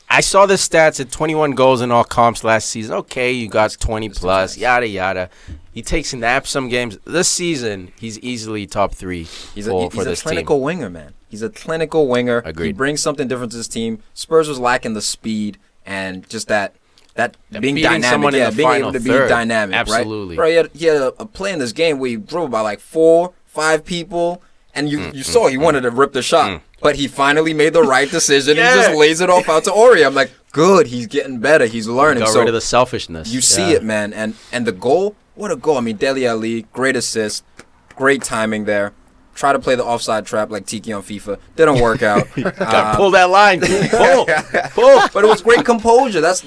I saw the stats at 21 goals in all comps last season. Okay, you got 20 plus, yada, yada. He takes naps some games. This season, he's easily top 3 for this team. He's a clinical winger, man. He's a clinical winger. Agreed. He brings something different to his team. Spurs was lacking the speed and just that being dynamic. Yeah, being able to be dynamic, absolutely. Right? Bro, he had a play in this game where he drove by like 4-5 people, and you saw he wanted to rip the shot. But he finally made the right decision and just lays it off out to Ori. I'm like, good, he's getting better. He's learning. Got rid of the selfishness. You see it, man. And the goal, what a goal. I mean, Dele Alli, great assist, great timing there. Try to play the offside trap like Tiki on FIFA. Didn't work out. Pull that line. Pull. But it was great composure. That's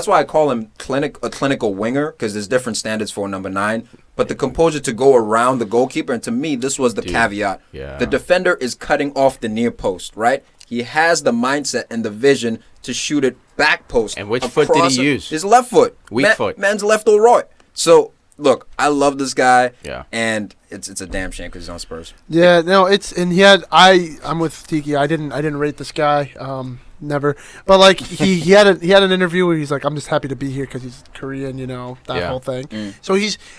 why I call him a clinical winger, because there's different standards for number 9. But the composure to go around the goalkeeper, and to me, this was the caveat. Yeah. The defender is cutting off the near post, right? He has the mindset and the vision to shoot it back post. And which foot did he use? His left foot. Weak foot. Man's left or right. So, look, I love this guy. Yeah. And it's a damn shame because he's on Spurs. Yeah, no, I'm with Tiki. I didn't rate this guy. Never. But like he had an interview where he's like, I'm just happy to be here because he's Korean, that whole thing. So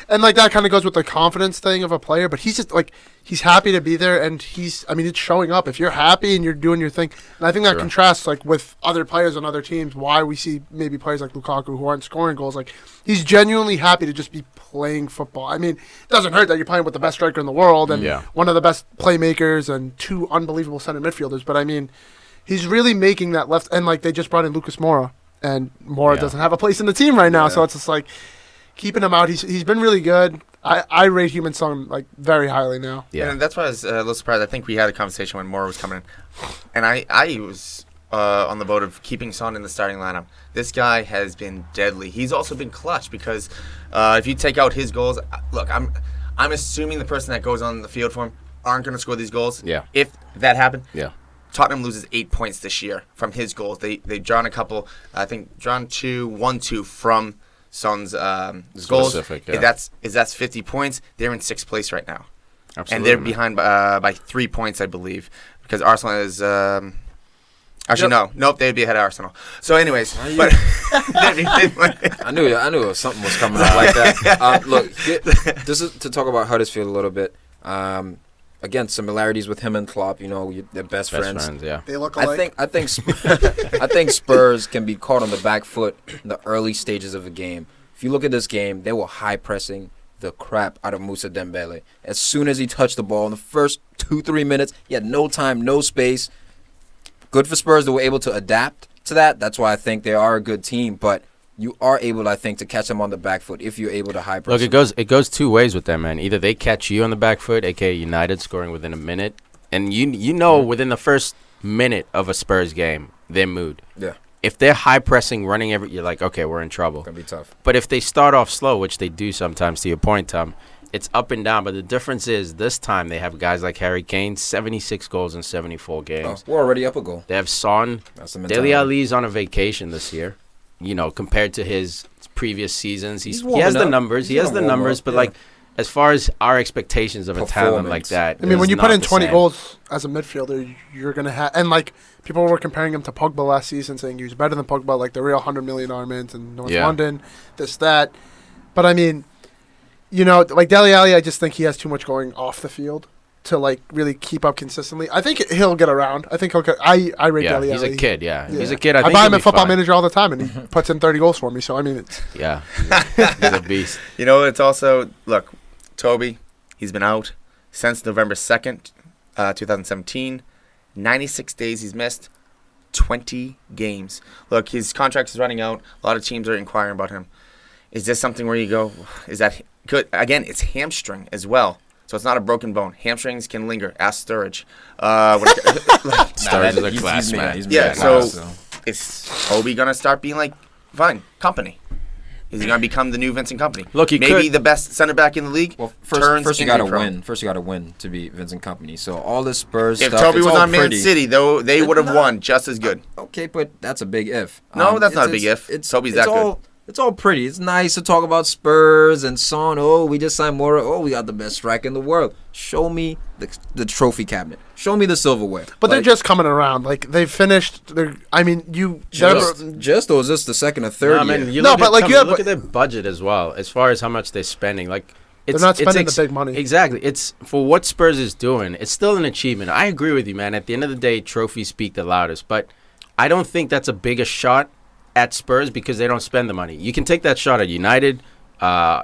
like that kind of goes with the confidence thing of a player, but he's just like, he's happy to be there, and it's showing up. If you're happy and you're doing your thing, and I think that contrasts like with other players on other teams, why we see maybe players like Lukaku who aren't scoring goals. Like, he's genuinely happy to just be playing football. I mean, it doesn't hurt that you're playing with the best striker in the world and one of the best playmakers and 2 unbelievable center midfielders, but I mean, he's really making that left, and like they just brought in Lucas Moura, and Moura doesn't have a place in the team right now, so it's just like keeping him out. He's been really good. I rate Heung-min Son like very highly now. Yeah, and that's why I was a little surprised. I think we had a conversation when Moura was coming in, and I was on the boat of keeping Son in the starting lineup. This guy has been deadly. He's also been clutch because if you take out his goals, look, I'm assuming the person that goes on the field for him aren't going to score these goals. Yeah. If that happened. Yeah. Tottenham loses 8 points this year from his goals. They've drawn a couple. I think drawn 1-2 from Son's goals. Yeah. That's 50 points. They're in 6th place right now, absolutely, and they're behind by 3 points, I believe, because Arsenal is Actually, nope, they'd be ahead of Arsenal. So, anyways, but I knew something was coming up like that. Look, this is to talk about Huddersfield a little bit. Again, similarities with him and Klopp. You know, they're best friends. Yeah. They look alike. I think Spurs can be caught on the back foot in the early stages of a game. If you look at this game, they were high pressing the crap out of Moussa Dembele. As soon as he touched the ball in the first 2-3 minutes, he had no time, no space. Good for Spurs. They were able to adapt to that. That's why I think they are a good team. But you are able, I think, to catch them on the back foot if you're able to high press. Look, it goes two ways with them, man. Either they catch you on the back foot, aka United scoring within a minute, and you know within the first minute of a Spurs game, their mood. Yeah. If they're high pressing, running you're like, okay, we're in trouble. Gonna be tough. But if they start off slow, which they do sometimes, to your point, Tom, it's up and down. But the difference is this time they have guys like Harry Kane, 76 goals in 74 games. We're already up a goal. They have Son. Dele Alli's on a vacation this year. You know, compared to his previous seasons, he has the numbers. He has the numbers, but like, as far as our expectations of a talent like that, I mean, when you put in 20 goals as a midfielder, you're gonna have, and like people were comparing him to Pogba last season, saying he was better than Pogba, like the real $100 million man in North London, this that. But I mean, you know, like Dele Alli, I just think he has too much going off the field to like really keep up consistently. I think he'll get around. I think he'll get. I rate Dele Alli. He's a kid. Yeah, he's a kid. I buy him in Football Manager all the time, and he puts in 30 goals for me. So I mean, it's he's a beast. You know, it's also look, Toby. He's been out since November 2nd, 2017. 96 days he's missed. 20 games. Look, his contract is running out. A lot of teams are inquiring about him. Is this something where you go? Is that good? Again, it's hamstring as well. So it's not a broken bone. Hamstrings can linger. Ask Sturridge. Sturridge is a class man. Is Toby going to start being like, fine, company? Is he going to become the new Vincent Company? Look, maybe the best center back in the league. Well, first you got to win. First you got to win to be Vincent Company. So all this Spurs if stuff. If Toby was on Man City, though, they would have won just as good. Okay, but that's a big if. No, that's not a big if. Toby's that good. It's all pretty. It's nice to talk about Spurs and Son. Oh, we just signed Mora. Oh, we got the best striker in the world. Show me the trophy cabinet. Show me the silverware. But they're just coming around. Like, they've finished. I mean, you just or is this the second or third year? Look at their budget as well, as far as how much they're spending. Like, they're not spending the big money. Exactly. It's for what Spurs is doing. It's still an achievement. I agree with you, man. At the end of the day, trophies speak the loudest. But I don't think that's a bigger shot at Spurs because they don't spend the money. You can take that shot at United,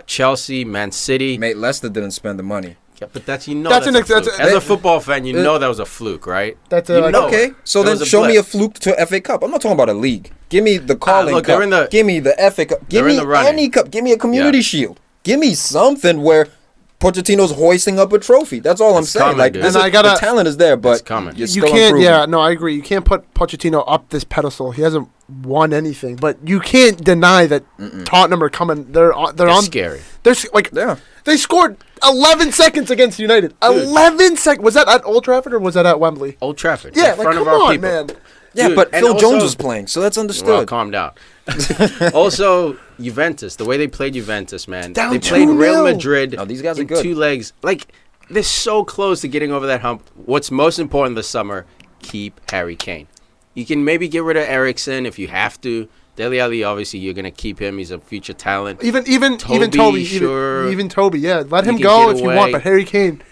Chelsea, Man City. Mate, Leicester didn't spend the money. Yeah, but as a football fan, you know that was a fluke, right? Okay. So then show me a fluke to FA Cup. I'm not talking about a league. Give me the Carling Cup. Give me the FA Cup. Give me any cup. Give me a Community Shield. Give me something where Pochettino's hoisting up a trophy. That's all I'm saying. Like, the talent is there, but you can't. Yeah, no, I agree. You can't put Pochettino up this pedestal. He hasn't won anything, but you can't deny that Tottenham are coming. They're scary. They're like they scored 11 seconds against United. 11 seconds. Was that at Old Trafford or was that at Wembley? Old Trafford. Yeah, like come on, man. Yeah, Dude, but Phil Jones was playing, so that's understood. Well, calm down. Also, Juventus, the way they played Juventus, man. Down they played 2-0. Real Madrid these guys are in good. 2 legs. Like, they're so close to getting over that hump. What's most important this summer, keep Harry Kane. You can maybe get rid of Eriksen if you have to. Dele Alli, obviously, you're going to keep him. He's a future talent. Even Toby. Sure. Even Toby, yeah. Let him go if you want, but Harry Kane,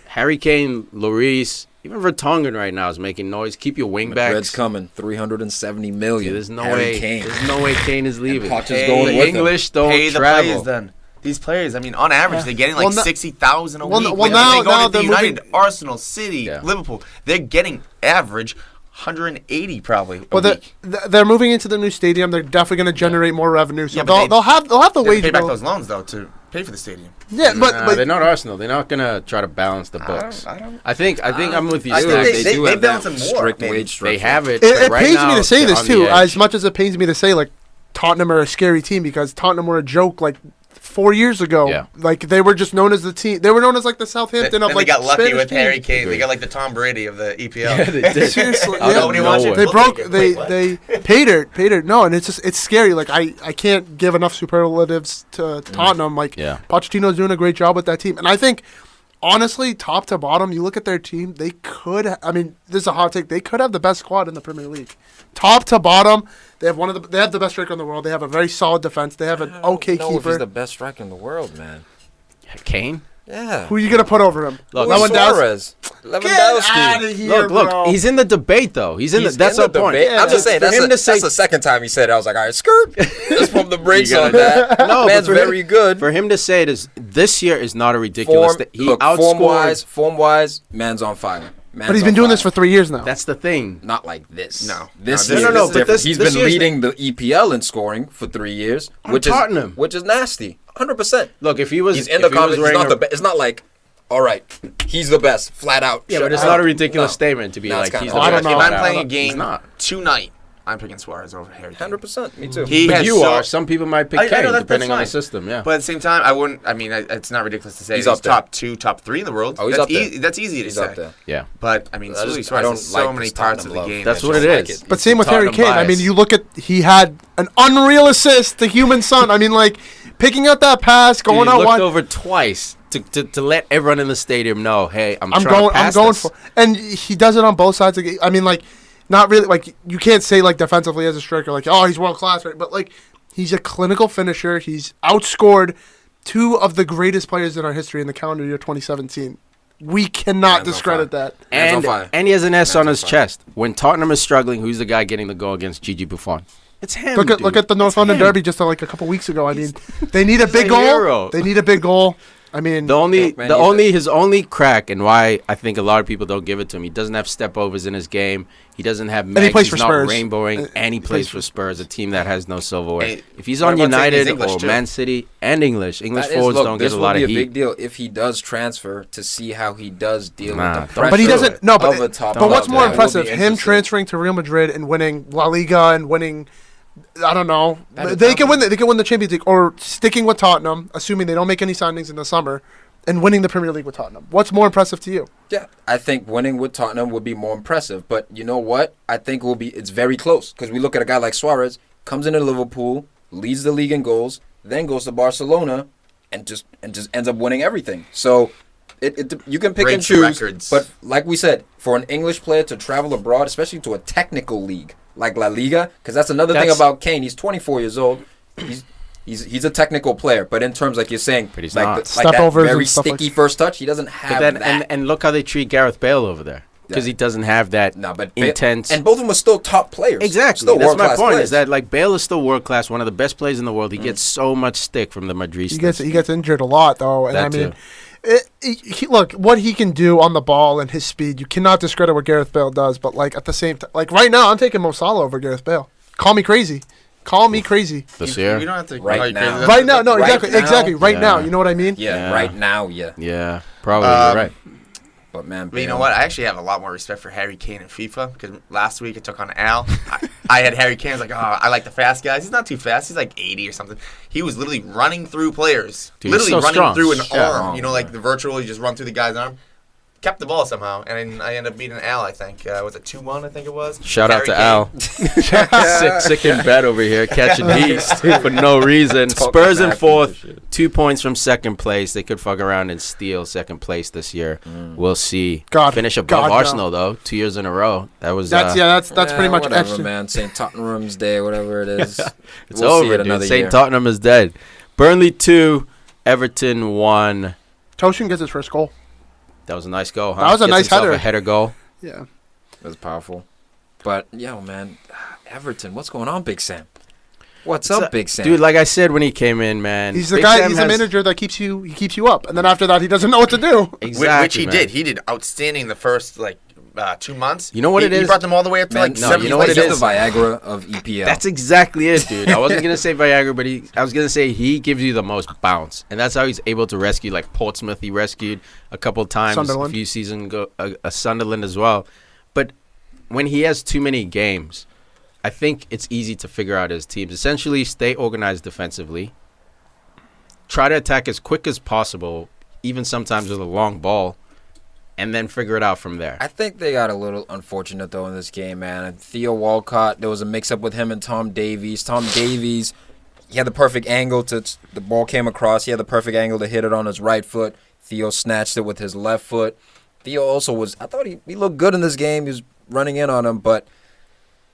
Lloris, even Vertonghen right now is making noise. Keep your wingbacks. Madrid's coming, $370 million. There's no way Kane is leaving. The English don't pay the travel. players then. These players, I mean, on average, they're getting like 60,000 a week. Now they're United, Arsenal, City, Liverpool. They're getting average 180 probably. They're moving into the new stadium. They're definitely going to generate more revenue. So they'll have the wage bill. Pay back bill. those loans though to pay for the stadium. Yeah, but they're not Arsenal. They're not going to try to balance the books. I think I'm with you. They balance them more. Strict wage structure. They have it. It pains me to say this too. As much as it pains me to say, like Tottenham are a scary team because Tottenham were a joke like 4 years ago. Yeah. Like they were just known as the team. They were known as like the Southampton of like. They got lucky Spanish with Harry teams. Kane. They got like the Tom Brady of the EPL. Yeah, they did. Seriously, Nobody watched it. They broke. They paid it. No, and it's scary. Like I can't give enough superlatives to Tottenham. Like Pochettino's doing a great job with that team, and I think honestly, top to bottom, you look at their team, they could. I mean, this is a hot take. They could have the best squad in the Premier League, top to bottom. They have They have the best striker in the world. They have a very solid defense. They have an okay keeper. If he's keeper. the best striker in the world, man. Kane? Yeah. Who are you gonna put over him? Look, Suarez. Get out of here, Look, he's in the debate though. That's the point. Yeah, I'm just saying that's the second time he said it. I was like, all right, skirt. Let's pump the brakes on that. No, man's very good. For him to say it is this year is not a ridiculous thing. He outscored form wise, man's on fire. But he's been doing this for 3 years now. That's the thing. Not like this. No. This year is different. He's been leading the EPL in scoring for 3 years, which is nasty. 100%. Look, if he was, he's in the conversation. It's not like, all right, he's the best, flat out. Yeah, but it's not a ridiculous statement to be like he's the best. If I'm playing a game tonight, I'm picking Suarez over Harry Kane. 100%. Me too. But you are. Some people might pick Kane, depending on the system. Yeah. But at the same time, I wouldn't. I mean, it's not ridiculous to say he's top 2, top 3 in the world. Oh, he's up there. That's easy to say. Up there. Yeah. But I mean, Suarez has so many parts of the game. That's what it is. But same with Harry Kane. I mean, you look at he had an unreal assist to human son. I mean, like picking out that pass, going out. He looked over twice to let everyone in the stadium know, hey, I'm going for. And he does it on both sides of the game. I mean, like. Not really, like, you can't say, like, defensively as a striker, like, oh, he's world-class, right? But, like, he's a clinical finisher. He's outscored 2 of the greatest players in our history in the calendar year 2017. We cannot discredit that. And he has an S on his chest. When Tottenham is struggling, who's the guy getting the goal against Gigi Buffon? It's him, Look at the North London Derby just, like, a couple weeks ago. I mean, they need a big goal. Hero. They need a big goal. I mean, his only crack, and why I think a lot of people don't give it to him. He doesn't have stepovers in his game. He doesn't have. And he plays for Spurs. Rainbowing, and he plays for Spurs, a team that has no silverware. If he's on United or Man City and English forwards don't get a lot of heat. This will be a big deal if he does transfer to see how he does deal with the pressure. But he doesn't. No, but what's more impressive? Him transferring to Real Madrid and winning La Liga and winning. I don't know. They can win. They can win the Champions League, or sticking with Tottenham, assuming they don't make any signings in the summer, and winning the Premier League with Tottenham. What's more impressive to you? Yeah, I think winning with Tottenham would be more impressive. But you know what? I think it's very close because we look at a guy like Suarez, comes into Liverpool, leads the league in goals, then goes to Barcelona, and just ends up winning everything. So you can pick and choose. Records. But like we said, for an English player to travel abroad, especially to a technical league like La Liga, because that's another thing about Kane. He's 24 years old. He's a technical player, but in terms like you're saying, but he's like not. That very sticky first touch, he doesn't have that. And look how they treat Gareth Bale over there, because he doesn't have that intense. And both of them are still top players. Exactly, that's my point. Players. Is that like Bale is still world class, one of the best players in the world. He gets so much stick from the Madridistas. He gets injured a lot though, and I mean. Look, what he can do on the ball and his speed, you cannot discredit what Gareth Bale does. But like at the same time, like right now, I'm taking Mo Salah over Gareth Bale. Call me crazy. This year? We don't have to right now. Right now, no, exactly. Right now, you know what I mean? Yeah. Right now, Yeah, probably you're right. But man, you know what? I actually have a lot more respect for Harry Kane in FIFA because last week I took on Al. I had Harry Kane. I was like, oh, I like the fast guys. He's not too fast. He's like 80 or something. He was literally running through players. Dude, literally running strong. through an arm. You know, like the virtual, you just run through the guy's arm. Kept the ball somehow, and I ended up beating Al, I think. Was it 2-1, I think it was? Shout out to Al. sick in bed over here, catching heat for no reason. Spurs in 4th, 2 points from second place. They could fuck around and steal second place this year. We'll see. Finish above Arsenal, though, 2 years in a row. That was that's pretty much whatever, extra. man. St. Tottenham's Day, whatever it is. It's over, dude. St. Tottenham is dead. Burnley 2, Everton 1. Toshin gets his first goal. That was a nice goal, huh? That was a nice header. A header goal. Yeah. That was powerful. But, man, Everton, what's going on, Big Sam? What's up, Big Sam? Dude, like I said when he came in, man. He's the guy, he's a manager that keeps you up. And then after that, he doesn't know what to do. Exactly, which he did. He did outstanding the first, 2 months. You know what it is? He brought them all the way up to 7th. You know what it is? The Viagra of EPL. That's exactly it, dude. I wasn't going to say Viagra, but I was going to say he gives you the most bounce. And that's how he's able to rescue, like Portsmouth he rescued a couple of times Sunderland. a few seasons ago, Sunderland as well. But when he has too many games, I think it's easy to figure out his teams. Essentially, stay organized defensively. Try to attack as quick as possible, even sometimes with a long ball. And then figure it out from there. I think they got a little unfortunate, though, in this game, man. And Theo Walcott, there was a mix-up with him and Tom Davies. Tom Davies, he had the perfect angle the ball came across. He had the perfect angle to hit it on his right foot. Theo snatched it with his left foot. Theo also I thought he looked good in this game. He was running in on him, but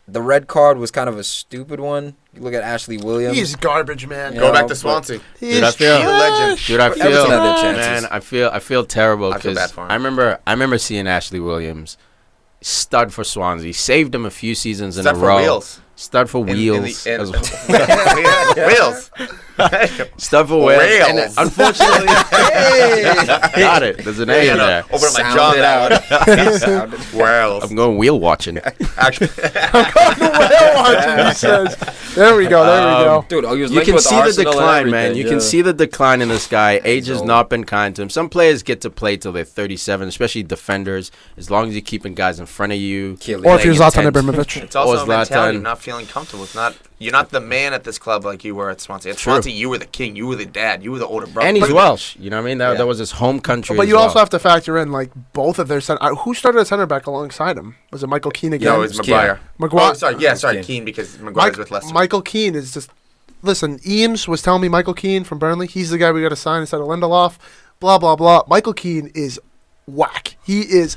the red card was kind of a stupid one. You look at Ashley Williams. He's garbage, man. Go back to Swansea. He's I feel, legend. dude, I feel, man, I feel terrible I feel because bad for him. I remember seeing Ashley Williams, stud for Swansea, saved him a few seasons in Stud a for row. Wheels. Stud for Wheels. Wheels. Stud for Wales. Wales. And unfortunately, got it. There's an A in there. Over my jaw now. Wales. I'm going wheel watching. Actually, whale watching, he says. There we go. Dude, he was You linked can with see the Arsenal and decline, man. everything, You can see the decline in this guy. Age has old. not been kind to him. Some players get to play till they're 37, especially defenders. As long as you're keeping guys in front of you. Or if you're Zlatan Ibrahimovic. it's also Or a mentality Zlatan. of not feeling comfortable. It's not you're not the man at this club like you were at Swansea. At True. Swansea, you were the king. You were the dad. You were the older brother. And he's But- Welsh. You know what I mean? That Yeah. was his home country. But as you also well. have to factor in, like, both of their center. Who started at center back alongside him? Was it Michael Keane again? No, it's Keane. Maguire. Maguire. Oh, sorry. Yeah, sorry. Keane. Keane because Maguire's with Leicester. Michael Keane is just. Listen, Eames was telling me Michael Keane from Burnley, he's the guy we got to sign instead of Lindelof. Blah, blah, blah. Michael Keane is whack. He is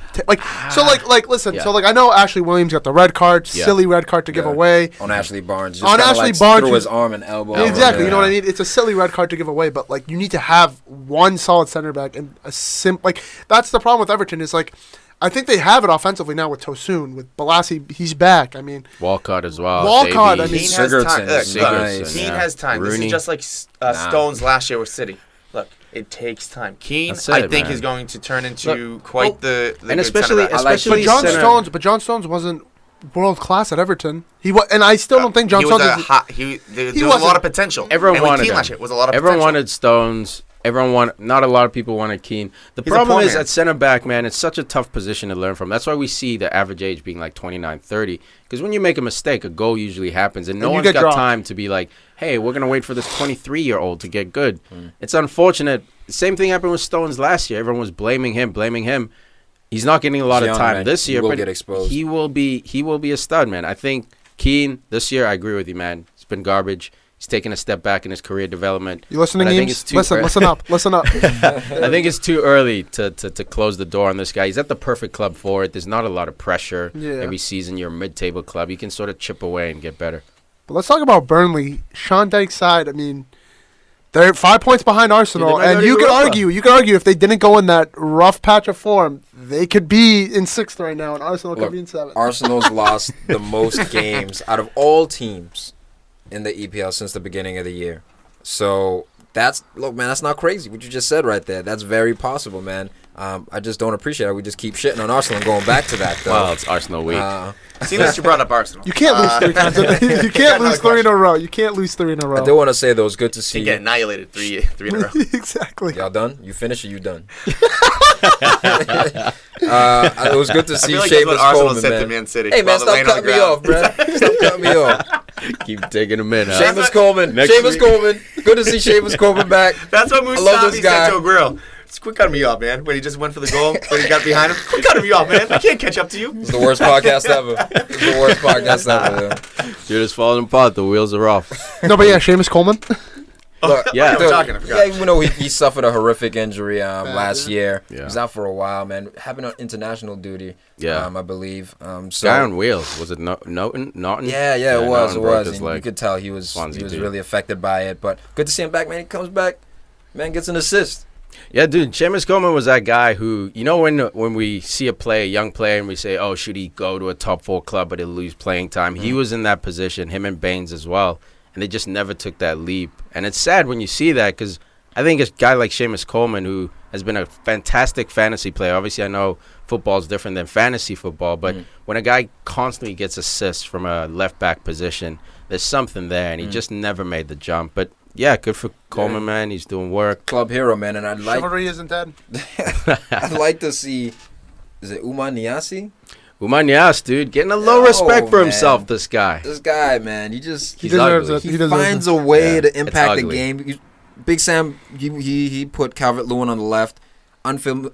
listen. Yeah. So I know Ashley Williams got the red card, Yeah. silly red card to give Yeah. away. on Ashley Barnes. On kinda Ashley Barnes, threw who- his arm and elbow. Exactly, you know what I Yeah. mean? It's a silly red card to give away, but you need to have one solid center back and that's the problem with Everton is I think they have it offensively now with Tosun, with Balassi, he's back. I mean, Walcott as well. Walcott, Davies. I mean, Keane has time. Sigurdsson is nice. Keane Yeah. has time. This Rooney. is just like Stones last year with City. Look, it takes time. Keane, That's it, I think, man. is going to turn into quite the and good especially- center back. especially- but John Stones wasn't world class at Everton. And I still don't think John he was Stones. there was a wasn't- lot of potential. Everyone and with wanted Keane him. last year, was a lot of Everyone potential. wanted Stones. Not a lot of people wanted Keane. The He's a problem poor is man. at center back, man, it's such a tough position to learn from. That's why we see the average age being 29, 30. Because when you make a mistake, a goal usually happens. And no And you one's get got dropped. time to be like, hey, we're going to wait for this 23-year-old to get good. It's unfortunate. Same thing happened with Stones last year. Everyone was blaming him. He's not getting a lot He's of young, time man. this He year, will but get exposed. he will be a stud, man. I think Keane this year, I agree with you, man. It's been garbage. He's taken a step back in his career development. You listening, But I think Eames? it's too Listen up. I think it's too early to close the door on this guy. He's at the perfect club for it. There's not a lot of pressure. Yeah. Every season, you're a mid-table club. You can sort of chip away and get better. But let's talk about Burnley. Sean Dyche's side, I mean, they're 5 points behind Arsenal. might go And to you could Europa. argue if they didn't go in that rough patch of form, they could be in 6th right now, and Arsenal could Look, be in 7th. Arsenal's lost the most games out of all teams in the EPL since the beginning of the year. So that's not crazy. What you just said right there, that's very possible, man. I just don't appreciate it. We just keep shitting on Arsenal and going back to that, though. Well, it's Arsenal week. See, at least you brought up Arsenal. You can't lose 3 times. You can't lose 3 in a row. You can't lose 3 in a row. I do want to say, though, it's good to see You get annihilated three in a row. Exactly. y'all done. You finished or you done? It was good to I see feel like that's Seamus what Arsenal Coleman, said to man. Man City. Hey, man, while they're stop laying on cutting the me ground. off, bruh. Stop cutting me off. Keep taking him in, huh? Seamus Coleman. Next Seamus week. Coleman. Good to see Seamus Coleman back. That's what I love Mustafi this guy. said to Aguero. Just quit cutting me off, man. When he just went for the goal, when he got behind him. Quit cutting me off, man. I can't catch up to you. It's the worst podcast ever. It's the worst podcast ever. Yo. Dude, it's falling apart. The wheels are off. No, but yeah, Seamus Coleman. Look, Yeah. We're talking, I forgot. Yeah, even though he suffered a horrific injury last year. Yeah. He was out for a while, man. Having an international duty, Yeah. I believe. Guy on wheels. Was it Norton? Yeah, it was. Norton broke his And you leg. could tell he was Swansea beat. really affected by it. But good to see him back, man. He comes back, man, gets an assist. Yeah, dude, Seamus Coleman was that guy who, you know, when we see a young player, and we say, oh, should he go to a top 4 club, but he'll lose playing time? He was in that position, him and Baines as well, and they just never took that leap. And it's sad when you see that because I think a guy like Seamus Coleman, who has been a fantastic fantasy player, obviously I know football is different than fantasy football, but when a guy constantly gets assists from a left-back position, there's something there, and he just never made the jump. But yeah, good for Coleman, man. He's doing work. Club hero, man. And I'd like Chivalry isn't dead. I'd like to see, is it Oumar Niasse? Umanias, dude, getting a low Yo, respect for man. himself, this guy. This guy, man, he He's deserves ugly. it. he He deserves finds it. a way Yeah, to it's impact the ugly. game. Big Sam, he put Calvert-Lewin on the left,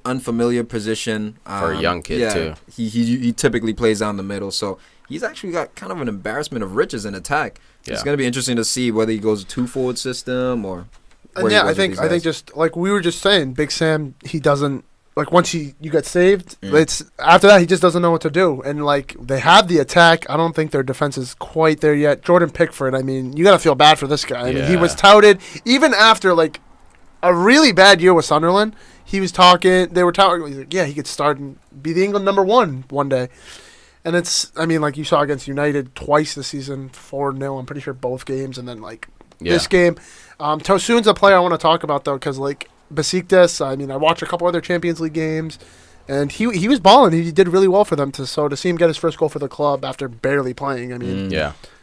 unfamiliar position For a young kid, too. He typically plays down the middle, so he's actually got kind of an embarrassment of riches in attack. Yeah. It's going to be interesting to see whether he goes a 2-forward system or And yeah, I think just like we were just saying, Big Sam, he doesn't like once you get saved, it's after that he just doesn't know what to do. And like they have the attack, I don't think their defense is quite there yet. Jordan Pickford, I mean, you got to feel bad for this guy. I mean, he was touted even after like a really bad year with Sunderland. He was talking. They were talking. He's like, yeah, he could start and be the England number one day. And it's, I mean, like you saw against United twice this season, 4-0. I'm pretty sure both games, and then like this game. Tosun's a player I want to talk about though, because like Besiktas. I mean, I watched a couple other Champions League games, and he was balling. He did really well for them. To see him get his first goal for the club after barely playing. I mean,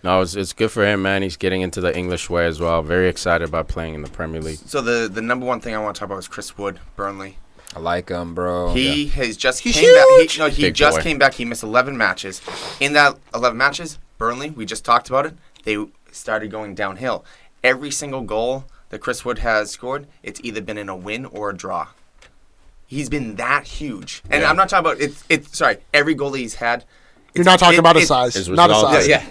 no, it's good for him, man. He's getting into the English way as well. Very excited about playing in the Premier League. So the number one thing I want to talk about is Chris Wood, Burnley. I like him, bro. He has just He's came huge. back. He just came back. He missed 11 matches. In that 11 matches, Burnley, we just talked about it, they started going downhill. Every single goal that Chris Wood has scored, it's either been in a win or a draw. He's been that huge. And I'm not talking about it's sorry, every goal that he's had. You're not talking about his size. Not his size. Yeah.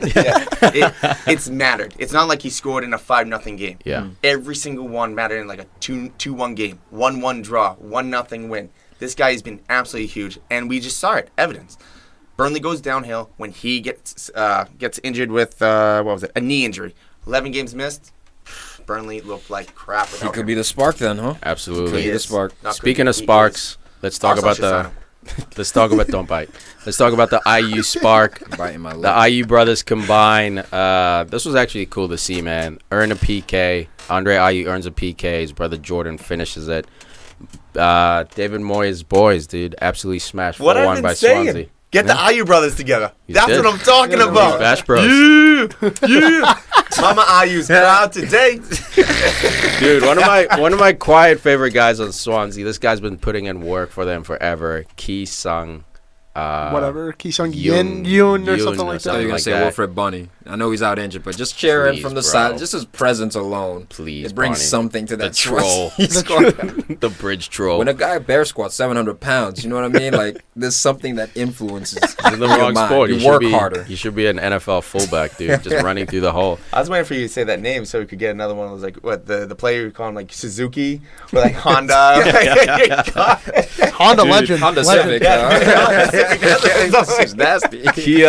It's mattered. It's not like he scored in a 5-0 game. Yeah. Every single one mattered in like a 2-1 game, 1-1 draw, 1-0 win. This guy has been absolutely huge, and we just saw it, evidence. Burnley goes downhill when he gets injured with a knee injury. 11 games missed. Burnley looked like crap. He could be the spark then, huh? Absolutely. Could be the spark. Speaking of sparks, let's talk about the. Let's talk about don't bite. Let's talk about the IU spark. Biting my lip. The IU brothers combine. This was actually cool to see, man. Earn a PK. Andre IU earns a PK. His brother Jordan finishes it. David Moyes' boys, dude, absolutely smashed 4-1 by Swansea. Get the IU brothers together. That's what I'm talking about. Bash Bros. Yeah. Mama IU's proud today. Dude, one of my quiet favorite guys on Swansea. This guy's been putting in work for them forever. Ki Sung. Whatever. Ki Sung Yoon or something like that. I was going to say Wilfred Bunny. I know he's out injured, but just cheering from the side, just his presence alone. Please, it brings Bunny. something to that troll. The bridge troll. When a guy bear squats 700 pounds, you know what I mean? Like, there's something that influences in the wrong sport. You work harder. You should be an NFL fullback, dude, just running through the hole. I was waiting for you to say that name so we could get another one. It was like, what, the player you call him, like, Suzuki? Or, like, Honda? Honda legend. Honda Civic. This is nasty. He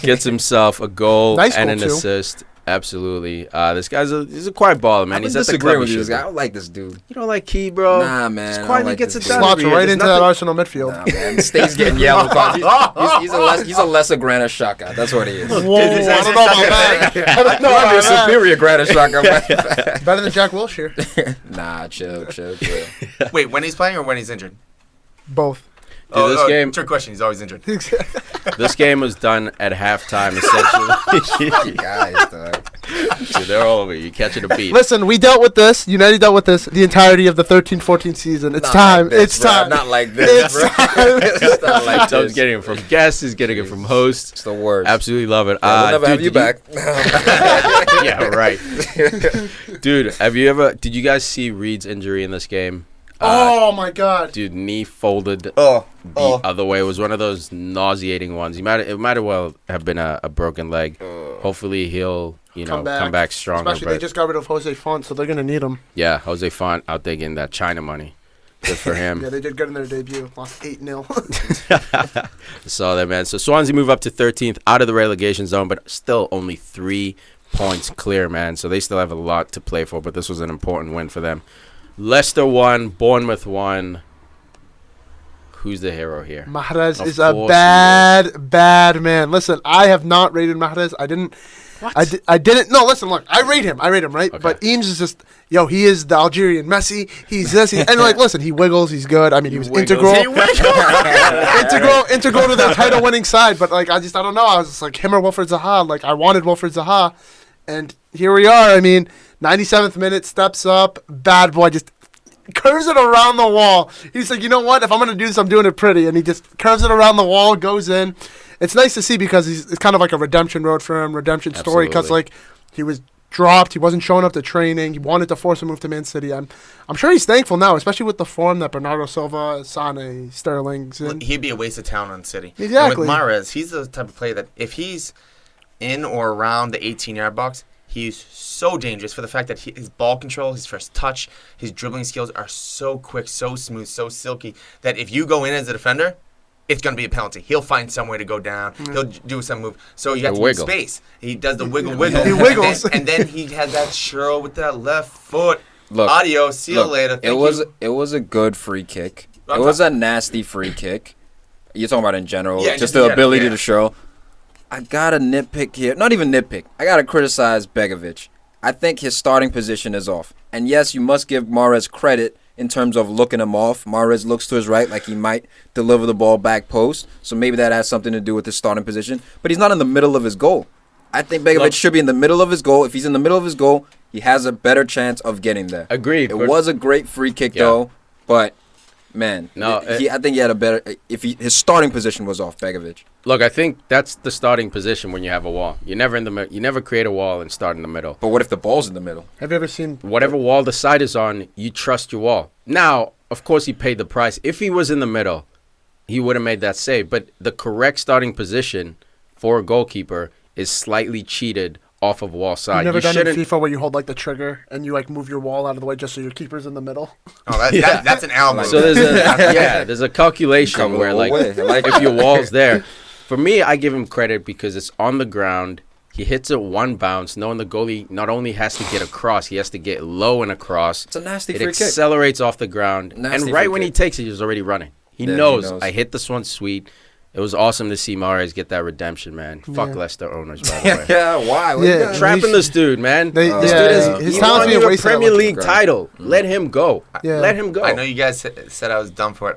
gets himself a goal and an assist. Absolutely. This guy's he's a quiet baller, man. He's disagreeing with you. This guy. I don't like this dude. You don't like Key, bro? Nah, man. He's quietly gets it done. Slots right into that Arsenal midfield. Nah, man. Stays getting yellow cards. He's a lesser Granit Xhaka. That's what he is. Whoa, I don't know about that. I don't know Might be a about that. superior Granit Xhaka. Better than Jack Wilshere. Nah, chill. Wait, when he's playing or when he's injured? Both. Dude, this game. Trick question. He's always injured. This game was done at halftime, essentially. Guys, dog. Dude, they're all over you. You're catching a beat. Listen, we dealt with this. United dealt with this the entirety of the 13-14 season. It's time. It's time. Not like this, bro. It's not like Tom's this. getting it from guests. He's getting it from hosts. It's the worst. Absolutely love it. We'll never have you back. Yeah, right. Dude, did you guys see Reed's injury in this game? Oh my God, dude! Knee folded the other way. It was one of those nauseating ones. It might well have been a broken leg. Hopefully he'll come back stronger. Especially they just got rid of Jose Font, so they're gonna need him. Yeah, Jose Font out there getting that China money. Good for him. Yeah, they did good in their debut. Lost 8-0. Saw that, man. So Swansea move up to 13th out of the relegation zone, but still only 3 points clear, man. So they still have a lot to play for. But this was an important win for them. Leicester won, Bournemouth won. Who's the hero here? Mahrez is a bad man. Listen, I have not rated Mahrez. I didn't. What? I didn't. No, listen, look. I rate him, right? Okay. But Eames is just, he is the Algerian Messi. He's this. And, listen, he wiggles. He's good. I mean, he was integral. Integral to their title-winning side. But, I don't know. I was just like, him or Wilfried Zaha. I wanted Wilfried Zaha. And here we are. I mean, 97th minute, steps up. Bad boy just curves it around the wall. He's like, you know what? If I'm going to do this, I'm doing it pretty. And he just curves it around the wall, goes in. It's nice to see because it's kind of like a redemption road for him, redemption story. Because, he was dropped. He wasn't showing up to training. He wanted to force a move to Man City. I'm sure he's thankful now, especially with the form that Bernardo Silva, Sane, Sterling's in. He'd be a waste of talent on City. Exactly. And with Mahrez, he's the type of player that if he's in or around the 18-yard box, He's so dangerous for the fact that his ball control, his first touch, his dribbling skills are so quick, so smooth, so silky that if you go in as a defender, it's going to be a penalty. He'll find some way to go down. He'll do some move. So you have to give space. He does the wiggle. He wiggles. And then he has that churl with that left foot. Adios. See you later. It was a good free kick. It was a nasty free kick. You're talking about in general. Yeah, just the ability to show. I got to nitpick here. Not even nitpick. I got to criticize Begovic. I think his starting position is off. And yes, you must give Mahrez credit in terms of looking him off. Mahrez looks to his right like he might deliver the ball back post. So maybe that has something to do with his starting position. But he's not in the middle of his goal. I think Begovic should be in the middle of his goal. If he's in the middle of his goal, he has a better chance of getting there. Agreed. It was a great free kick, though. But, man, I think he had a better... his starting position was off, Begovic. Look, I think that's the starting position when you have a wall. You never create a wall and start in the middle. But what if the ball's in the middle? Have you ever seen... Whatever wall the side is on, you trust your wall. Now, of course, he paid the price. If he was in the middle, he would have made that save. But the correct starting position for a goalkeeper is slightly cheated off of wall side. You've never done in FIFA where you hold like the trigger and you like move your wall out of the way just so your keeper's in the middle? Oh, that's an L move. So there's a calculation where like if your wall's there. For me, I give him credit because it's on the ground. He hits it one bounce, knowing the goalie not only has to get across, he has to get low and across. It's a nasty free kick. It accelerates off the ground. And right when he takes it, he's already running. He knows. I hit this one sweet. It was awesome to see Mahrez get that redemption, man. Fuck Leicester owners, by the way. Yeah, why? Yeah, trapping this dude, man. He won you a Premier League title. Let him go. Yeah. Let him go. I know you guys said I was dumb for it.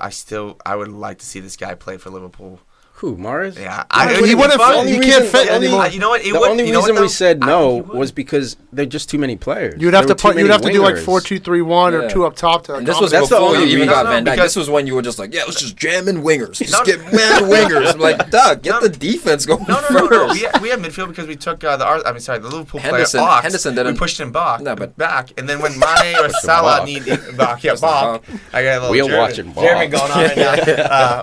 I would like to see this guy play for Liverpool. Who, Mahrez? Yeah, he wouldn't. He can't fit anymore. You know what? The only reason we said no was because they're just too many players. You'd have to do like 4-2-3-1 or two up top to. And this was before you even got Van Dijk. This was when you were just like, let's just jam in wingers. Just get mad wingers. I'm like, Doug, get the defense going. No. We have midfield because we took the Liverpool player Ox. Henderson didn't. We pushed him back, and then when Mane or Salah need back, Bach. I got a little watching ball. Jeremy going on right now.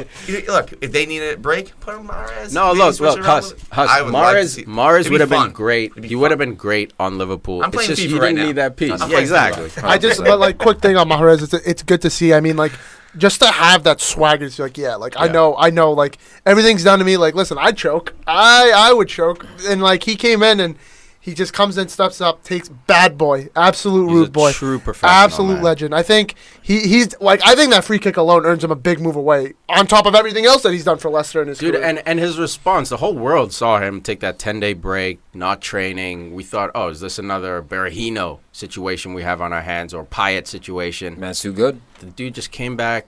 Look, if they need a break. Put Mahrez. No, look, Mahrez would have been great. He would have been great on Liverpool. I'm playing it's just FIFA you right didn't need that piece. Yeah, exactly. But like, quick thing on Mahrez, it's good to see. I mean, like, just to have that swagger, it's like, I know, like, everything's done to me. Like, listen, I'd choke. I would choke. And, like, he came in and he just comes in, steps up, takes bad boy, absolute rude boy, true professional, absolute legend. I think he's like, I think that free kick alone earns him a big move away on top of everything else that he's done for Leicester in his career. And his response, the whole world saw him take that 10-day break, not training. We thought, is this another Berahino situation we have on our hands or Payet situation? Man, it's too good. The dude just came back,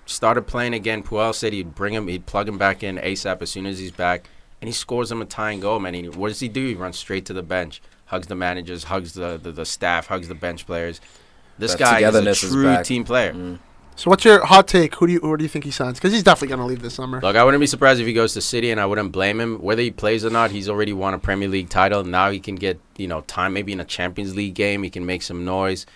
started playing again. Puel said he'd plug him back in ASAP as soon as he's back. And he scores him a tying goal, man. What does he do? He runs straight to the bench, hugs the managers, hugs the staff, hugs the bench players. This guy is a true team player. So what's your hot take? Who do you think he signs? Because he's definitely going to leave this summer. Look, I wouldn't be surprised if he goes to City, and I wouldn't blame him. Whether he plays or not, he's already won a Premier League title. Now he can get time maybe in a Champions League game. He can make some noise.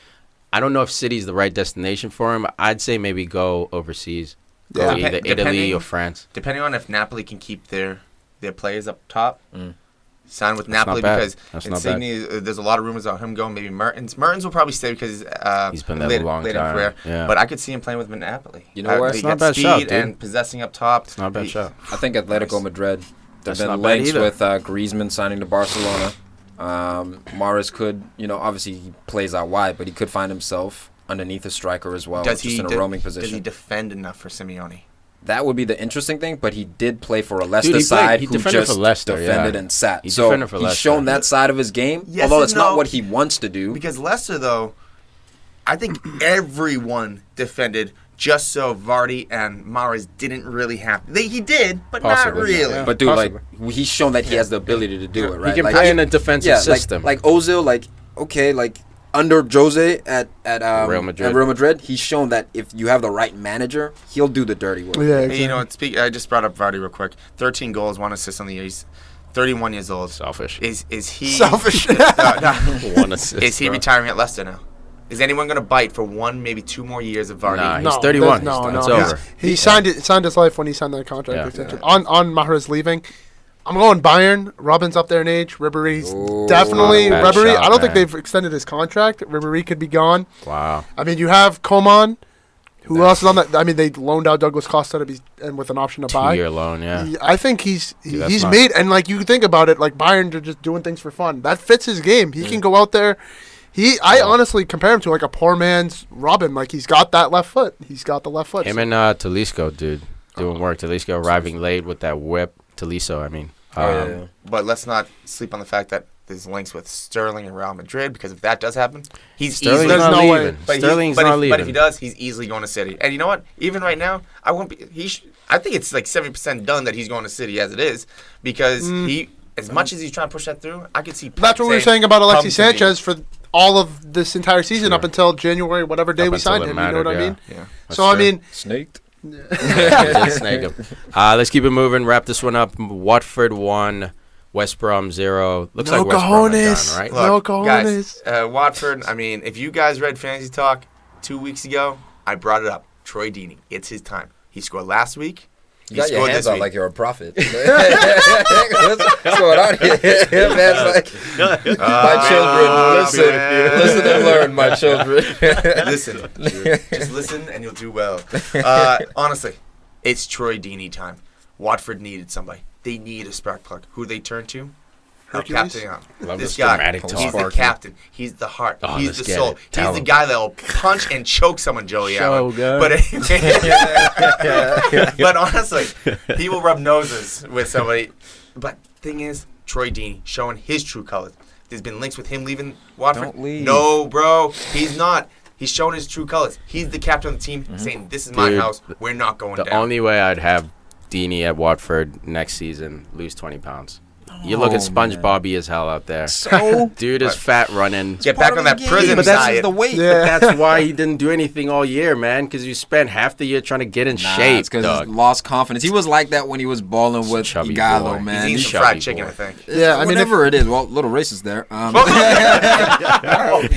I don't know if City's the right destination for him. I'd say maybe go overseas. Go either Italy or France. Depending on if Napoli can keep their players up top. Sign with Napoli because Insigne, there's a lot of rumors about him going. Maybe Mertens. Mertens will probably stay because he's been there a long time. Yeah. But I could see him playing with Napoli. You know what? It's not a bad shot, dude. And possessing up top. It's not a bad shot. I think Atletico Madrid. There's been links with Griezmann signing to Barcelona. Mahrez could, obviously he plays out wide, but he could find himself underneath a striker as well, just in a roaming position. Does he defend enough for Simeone? That would be the interesting thing, but he did play for a Leicester side who just defended and sat. He's shown that side of his game, although it's not what he wants to do. Because Leicester, though, I think everyone defended just so Vardy and Mahrez didn't really have to. He did, but not really. Yeah. But, dude, he's shown that he has the ability to do it, right? He can play in a defensive system. Like Ozil, under Jose at Real Madrid, he's shown that if you have the right manager, he'll do the dirty work. Yeah, exactly. Hey, I just brought up Vardy real quick. 13 goals, 1 assist on the year. He's 31 years old. Selfish. Is he selfish? No. 1 assist. Is he retiring at Leicester now? Is anyone going to bite for 1, maybe 2 more years of Vardy? Nah, he's 31. It's over. He signed his life when he signed that contract extension. On Mahrez leaving. I'm going Bayern. Robin's up there in age. Ribéry's definitely not a bad Ribéry. shot, I don't think man. they've extended his contract. Ribéry could be gone. Wow. I mean, you have Coman. Who else is on that? I mean, they loaned out Douglas Costa and with an option to buy. 2-year loan, yeah. I think he's that's made, and like you think about it, like Bayern are just doing things for fun. That fits his game. He can go out there. I honestly compare him to like a poor man's Robin. Like he's got that left foot. He's got the left foot. Him and Talisco, dude, doing work. Talisco arriving late with that whip. Taliso, I mean. Yeah. But let's not sleep on the fact that there's links with Sterling and Real Madrid, because if that does happen, he's Sterling's easily not no way. leaving. But Sterling's not leaving. But if he does, he's easily going to City. And you know what? Even right now, I won't be. I think it's like 70% done that he's going to City as it is, because he, as much as he's trying to push that through, I could see. Pep That's what we were saying about "Come Alexis to me." Sanchez for all of this entire season up until January, whatever day Up we until signed it him. You know what I mattered, mean? Yeah. So I mean, Snaked. Just snake him. Let's keep it moving. Wrap this one up. Watford 1, West Brom 0. Looks no like West Brom are cojones. done, right? No Look, cojones. guys, Watford. I mean, if you guys read Fantasy Talk 2 weeks ago, I brought it up. Troy Deeney. It's his time. He scored last week. You He got your scored hands this out week. like you're a prophet. What's going on here? Man's like, my children, listen and learn, my children. Listen. Just listen and you'll do well. Honestly, it's Troy Deeney time. Watford needed somebody. They need a spark plug. Who they turn to? Hercules? Captain Young. Love This this guy, dramatic he's talk. the captain. He's the heart. Oh, he's let's the get soul. it. He's Tell the him. guy that'll punch and choke someone, Joey Allen. Shogun. But honestly, he will rub noses with somebody. But thing is, Troy Deeney showing his true colors. There's been links with him leaving Watford. Don't leave. No, bro, he's not. He's showing his true colors. He's the captain of the team, saying, "This is my Dude, house. We're not going The down." only way I'd have Deeney at Watford next season, lose 20 pounds. You look at SpongeBobby as hell out there. So, Dude is fat running. Get back on that prison But that's diet. the weight. Yeah. That's why he didn't do anything all year, man, because you spent half the year trying to get in shape, because dog. he lost confidence. He was like that when he was balling with Chubby Igalo, boy. man. He's eating some chubby fried chicken, boy. I think. Yeah, I mean, whatever it is. Well, little racist there.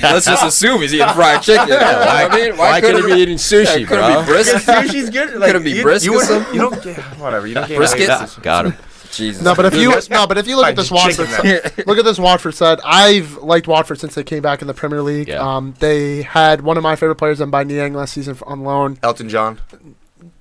Let's just assume he's eating fried chicken. Why couldn't he be eating sushi, Could bro? it be brisket? Sushi's good. Could it be brisket? You don't get whatever. You don't get Brisket? Got him. Jesus. No, but if you look at this Watford side, look at this Watford side. I've liked Watford since they came back in the Premier League. Yeah. They had one of my favorite players, Mbai Niang, last season on loan. Elton John.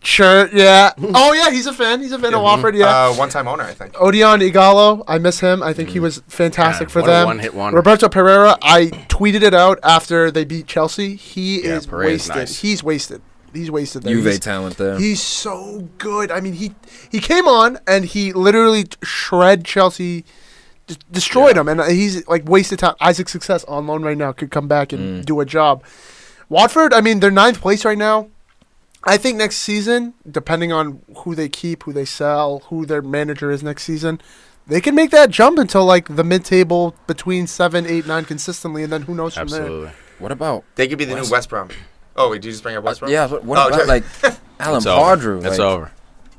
Sure, yeah. Oh yeah, he's a fan. He's a fan of Watford. Yeah. One-time owner, I think. Odion Igalo, I miss him. I think he was fantastic for what a them. one-hit wonder. Roberto Pereira, I tweeted it out after they beat Chelsea. He is Pereira's wasted. nice. He's wasted. He's wasted there. Juve talent there. He's so good. I mean, he came on and he literally shred Chelsea, destroyed them, and he's like wasted time. Isaac Success on loan right now could come back and do a job. Watford, I mean, they're 9th place right now. I think next season, depending on who they keep, who they sell, who their manager is next season, they can make that jump until like the mid-table between 7, 8, 9 consistently, and then who knows from there. Absolutely. What about? They could be the new West Brom. Oh, wait, did you just bring up West Brom? Yeah. What Oh, about just- like Alan It's over. Pardrew? It's like, over.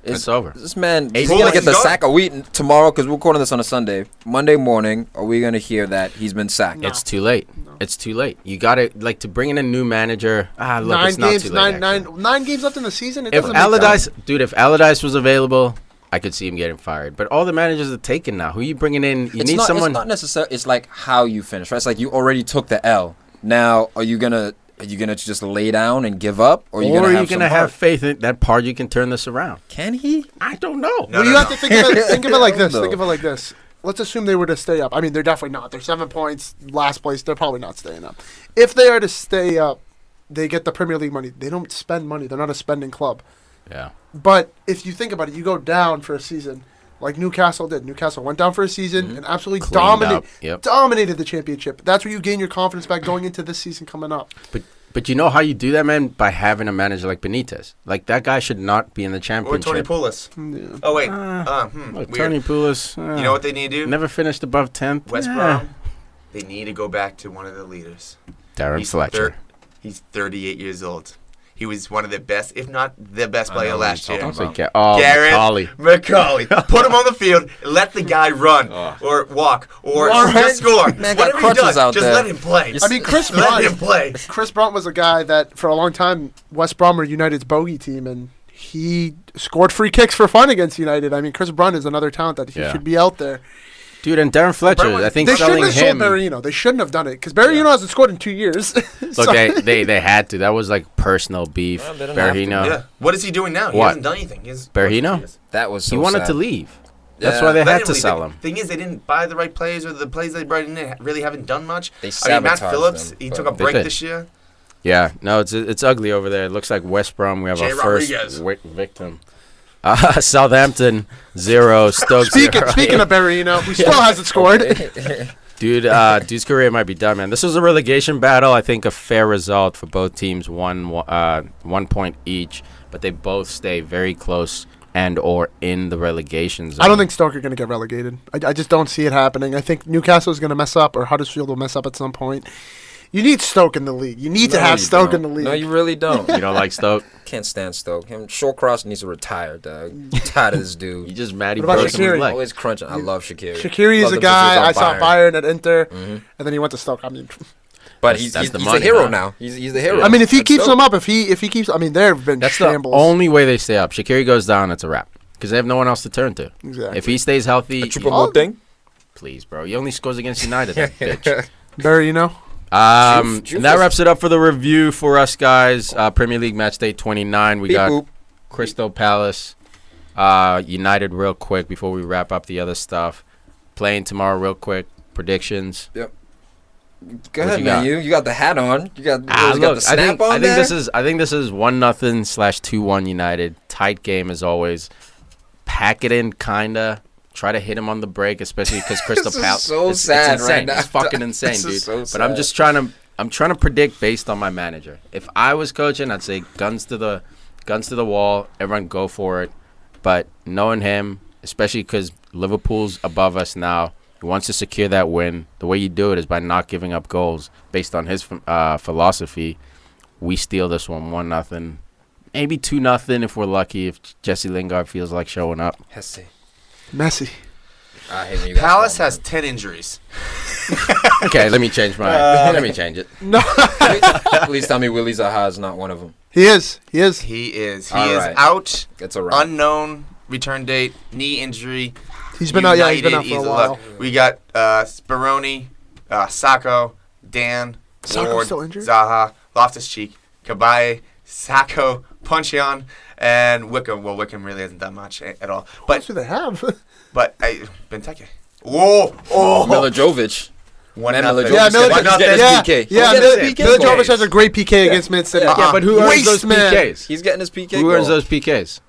It's over. This man, he's Cool, gonna get he's the gone. sack a week tomorrow because we're recording this on a Sunday. Monday morning, are we gonna hear that he's been sacked? No. It's too late. It's too late. You got to to bring in a new manager. Look, 9 it's not games, too late. nine games left in the season. It If doesn't make sense. if Allardyce was available, I could see him getting fired. But all the managers are taken now. Who you bringing in? You need someone. It's not necessarily. It's like how you finish. Right? It's like you already took the L. Now, are you gonna just lay down and give up, or are you Or gonna are have you some gonna have heart? faith in that Pardew can turn this around? Can he? I don't know. No, Well, you have to think of it. Think of it like this. No. Think of it like this. Let's assume they were to stay up. I mean, they're definitely not. They're 7 points, last place. They're probably not staying up. If they are to stay up, they get the Premier League money. They don't spend money. They're not a spending club. Yeah. But if you think about it, you go down for a season, like Newcastle did. Newcastle went down for a season and absolutely Cleaned up. Yep. dominated the championship. That's where you gain your confidence back going into this season coming up. But you know how you do that, man? By having a manager like Benitez. Like, that guy should not be in the Or championship. Tony Poulos. Yeah. Oh, wait. Look, Weird. Tony Poulos. You know what they need to do? Never finished above 10th. West Brom, they need to go back to one of the leaders. Darren Fletcher. He's 38 years old. He was one of the best, if not the best player last year. Don't say Gareth Macaulay. Macaulay. Put him on the field. Let the guy run or walk or just score. Man got Whatever he crutches does, out just there. let him play. I mean, Chris let him Brunt. play. Chris Brunt was a guy that for a long time West Brom were United's bogey team, and he scored free kicks for fun against United. I mean, Chris Brunt is another talent that he should be out there. Dude, and Darren Fletcher, I think they selling shouldn't have him. sold Berahino. They shouldn't have done it because Berahino hasn't scored in 2 years. Look, they had to. That was like personal beef. Well, Berahino. Yeah. What is he doing now? He What? hasn't done anything. Berahino? That was so He wanted sad. to leave. That's Yeah. why they had to Literally, sell the him. thing is, they didn't buy the right players, or the players they brought in really haven't done much. They Matt sabotaged Phillips, them, he but- took a They break did. this year. Yeah, no, it's ugly over there. It looks like West Brom. We have Jay our first Rodriguez. victim. Southampton 0, Stoke 0. Speaking of Berahino, who still hasn't scored. Dude, dude's career might be done, man. This was a relegation battle. I think a fair result for both teams, 1 point each, but they both stay very close and or in the relegation zone. I don't think Stoke are going to get relegated. I just don't see it happening. I think Newcastle is going to mess up, or Huddersfield will mess up at some point. You need Stoke in the league. You need to have Stoke in the league. No, you really don't. You don't like Stoke? Can't stand Stoke. Him, Shawcross needs to retire, dog. I'm tired of this dude. You just mad he What about broke someone's Shaqiri? leg. Always crunching. I love Shaqiri. Shaqiri is Love a the guy I pictures on saw Bayern at Inter, Mhm. and then he went to Stoke. I mean, But he's That's the the money, hero huh? now. He's the hero. if he At keeps Stoke. them up, if he keeps, I mean, they've been That's shambles. the only way they stay up. Shaqiri goes down, it's a wrap. Because they have no one else to turn to. Exactly. If he stays healthy, A triple more thing. please, bro. He only scores against United, that bitch. Berahino. And that wraps it up for the review for us guys. Premier League Matchday 29. We Beep got boop. Crystal Palace, United real quick before we wrap up the other stuff. Playing tomorrow real quick. Predictions. Go What ahead, you man. got? You got the hat on. You got Look, the snap on there. I think this is 1-0/2-1 United. Tight game as always. Pack it in, kinda. Try to hit him on the break, especially because Crystal This is Palace. so it's sad insane. right now. It's fucking insane, This is dude. so But I'm sad. just trying to predict based on my manager. If I was coaching, I'd say guns to the wall. Everyone go for it. But knowing him, especially because Liverpool's above us now, he wants to secure that win. The way you do it is by not giving up goals. Based on his philosophy, we steal this one 1-0, maybe 2-0 if we're lucky. If Jesse Lingard feels like showing up. Hussey. Messi. I hate when you guys Palace call has 10 injuries. Okay, let me change my. Let me change it. No, him. Please tell me Willie Zaha is not one of them. he is. He is. He is. He All is right. out. It's a wrap. Unknown return date. Knee injury. He's been out. Yeah, he's been out United, for a he's while. We got Speroni, Sacco, Dan, Sacco's Ward, still injured? Zaha, Loftus-Cheek, Cabaye, Sacco, Puncheon, and Wickham. Well, Wickham really hasn't done much at all. What But else do they have? Benteke. Whoa! Oh! Milijovic. One Man, nothing. Milijovic Yeah, is getting his yeah, PK. yeah. He's getting his PK. Milijovic has a great PK against Man City. Yeah, But who earns Waste those man. PKs? He's getting his PK. Who earns goal. those PKs?